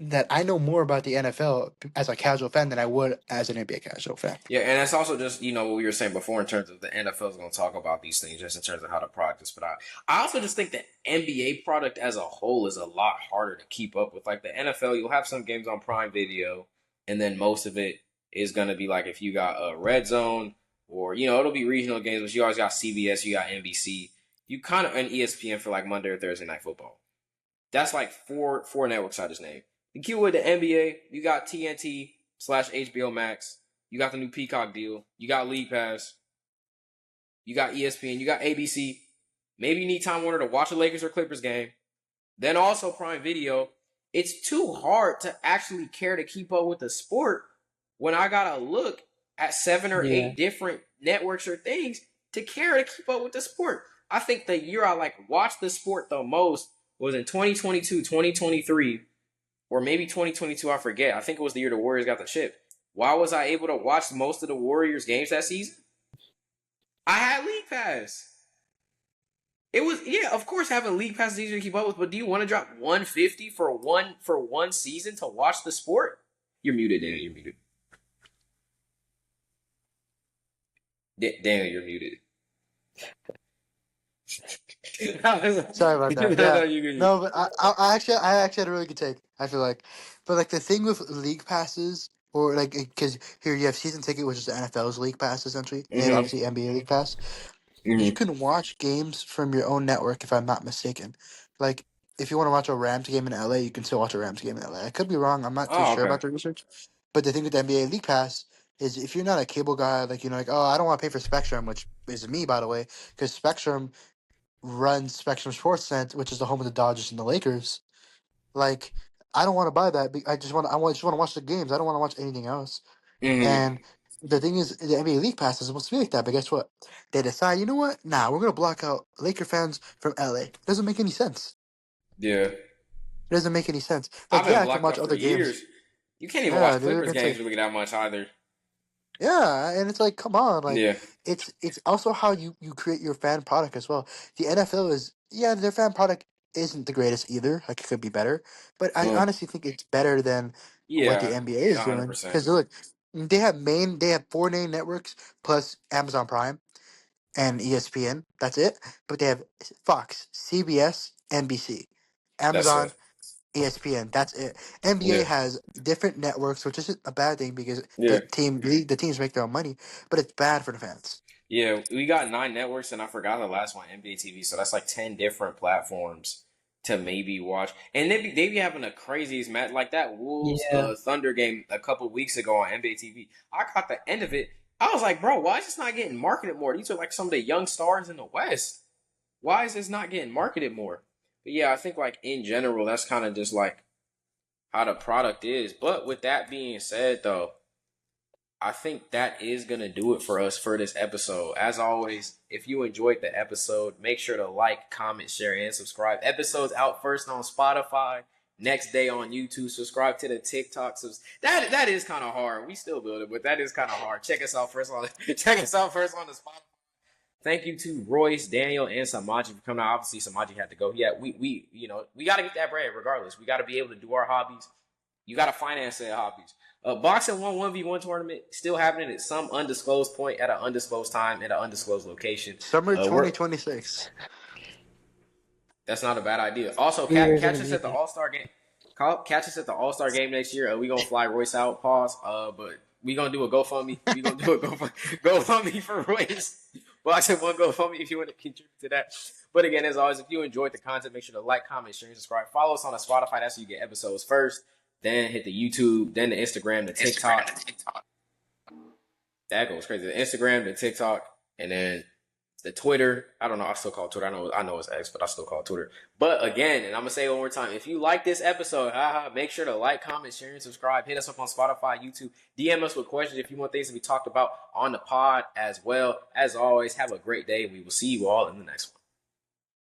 that I know more about the NFL as a casual fan than I would as an NBA casual fan. Yeah, and that's also just, what we were saying before in terms of the NFL is going to talk about these things just in terms of how the product is put out. I also just think the NBA product as a whole is a lot harder to keep up with. Like the NFL, you'll have some games on Prime Video, and then most of it is going to be like if you got a Red Zone or, it'll be regional games, but you always got CBS, you got NBC. You kind of, and ESPN for like Monday or Thursday Night Football. That's like four networks I just named. The key with the NBA, you got TNT/HBO Max. You got the new Peacock deal. You got League Pass. You got ESPN. You got ABC. Maybe you need Time Warner to watch a Lakers or Clippers game. Then also Prime Video. It's too hard to actually care to keep up with the sport when I got to look at 7 or 8 different networks or things to care to keep up with the sport. I think the year I watched the sport the most was in 2022, 2023, or maybe 2022, I forget. I think it was the year the Warriors got the chip. Why was I able to watch most of the Warriors games that season? I had League Pass. It was, of course, having League Pass is easier to keep up with, but do you want to drop $150 for one season to watch the sport? You're muted, Daniel. You're muted. Daniel, you're muted. Sorry about that. Yeah. No, but I actually had a really good take. I feel like, but the thing with league passes, or because here you have season ticket, which is the NFL's league pass essentially, and obviously NBA league pass. You can watch games from your own network, if I'm not mistaken. Like if you want to watch a Rams game in LA, you can still watch a Rams game in LA. I could be wrong. I'm not too sure about the research. But the thing with the NBA league pass is if you're not a cable guy, I don't want to pay for Spectrum, which is me, by the way, because Spectrum runs Spectrum Sportsnet, which is the home of the Dodgers and the Lakers. I don't want to buy that. I just want to watch the games. I don't want to watch anything else. And the thing is, the NBA League Pass is supposed to be like that, but guess what? They decide, you know what? Nah, we're gonna block out Laker fans from LA. It doesn't make any sense. Yeah. It doesn't make any sense. I've been blocked out for years. You can't even watch Clippers games really that much either. Yeah, and it's come on, it's also how you create your fan product as well. The NFL is their fan product isn't the greatest either. It could be better, but I honestly think it's better than what the NBA is 100%. Doing. Because look, they have 4 main networks plus Amazon Prime and ESPN. That's it. But they have Fox, CBS, NBC, Amazon, ESPN. That's it. NBA has different networks, which isn't a bad thing because the teams make their own money, but it's bad for the fans. Yeah, we got 9 networks, and I forgot the last one, NBA TV. So that's 10 different platforms to maybe watch. And they be having the craziest match, like that Wolves Thunder game a couple weeks ago on NBA TV. I caught the end of it. I was like, bro, why is this not getting marketed more? These are some of the young stars in the West. Why is this not getting marketed more? But yeah, I think in general, that's kind of just how the product is. But with that being said, though, I think that is going to do it for us for this episode. As always, if you enjoyed the episode, make sure to like, comment, share, and subscribe. Episodes out first on Spotify, next day on YouTube. Subscribe to the TikTok. That is kind of hard. We still build it, but that is kind of hard. Check us out first on the Spotify. Thank you to Royce, Daniel, and Samaji for coming out. Obviously, Samaji had to go. Yeah, we got to get that bread regardless. We got to be able to do our hobbies. You got to finance their hobbies. BoxInOne 1v1 tournament still happening at some undisclosed point at an undisclosed time at an undisclosed location. Summer 2026. That's not a bad idea. Also, catch us at the All-Star game. Catch us at the All-Star game next year. We gonna fly Royce out. Pause. But we gonna do a GoFundMe. We gonna do a GoFundMe for Royce. BoxInOne GoFundMe if you want to contribute to that. But again, as always, if you enjoyed the content, make sure to like, comment, share, and subscribe. Follow us on the Spotify. That's so you get episodes first. Then hit the YouTube, then the Instagram, the TikTok. That goes crazy. The Instagram, the TikTok, and then the Twitter. I don't know. I still call it Twitter. I know it's X, but I still call it Twitter. But again, and I'm going to say it one more time. If you like this episode, make sure to like, comment, share, and subscribe. Hit us up on Spotify, YouTube. DM us with questions if you want things to be talked about on the pod as well. As always, have a great day. We will see you all in the next one.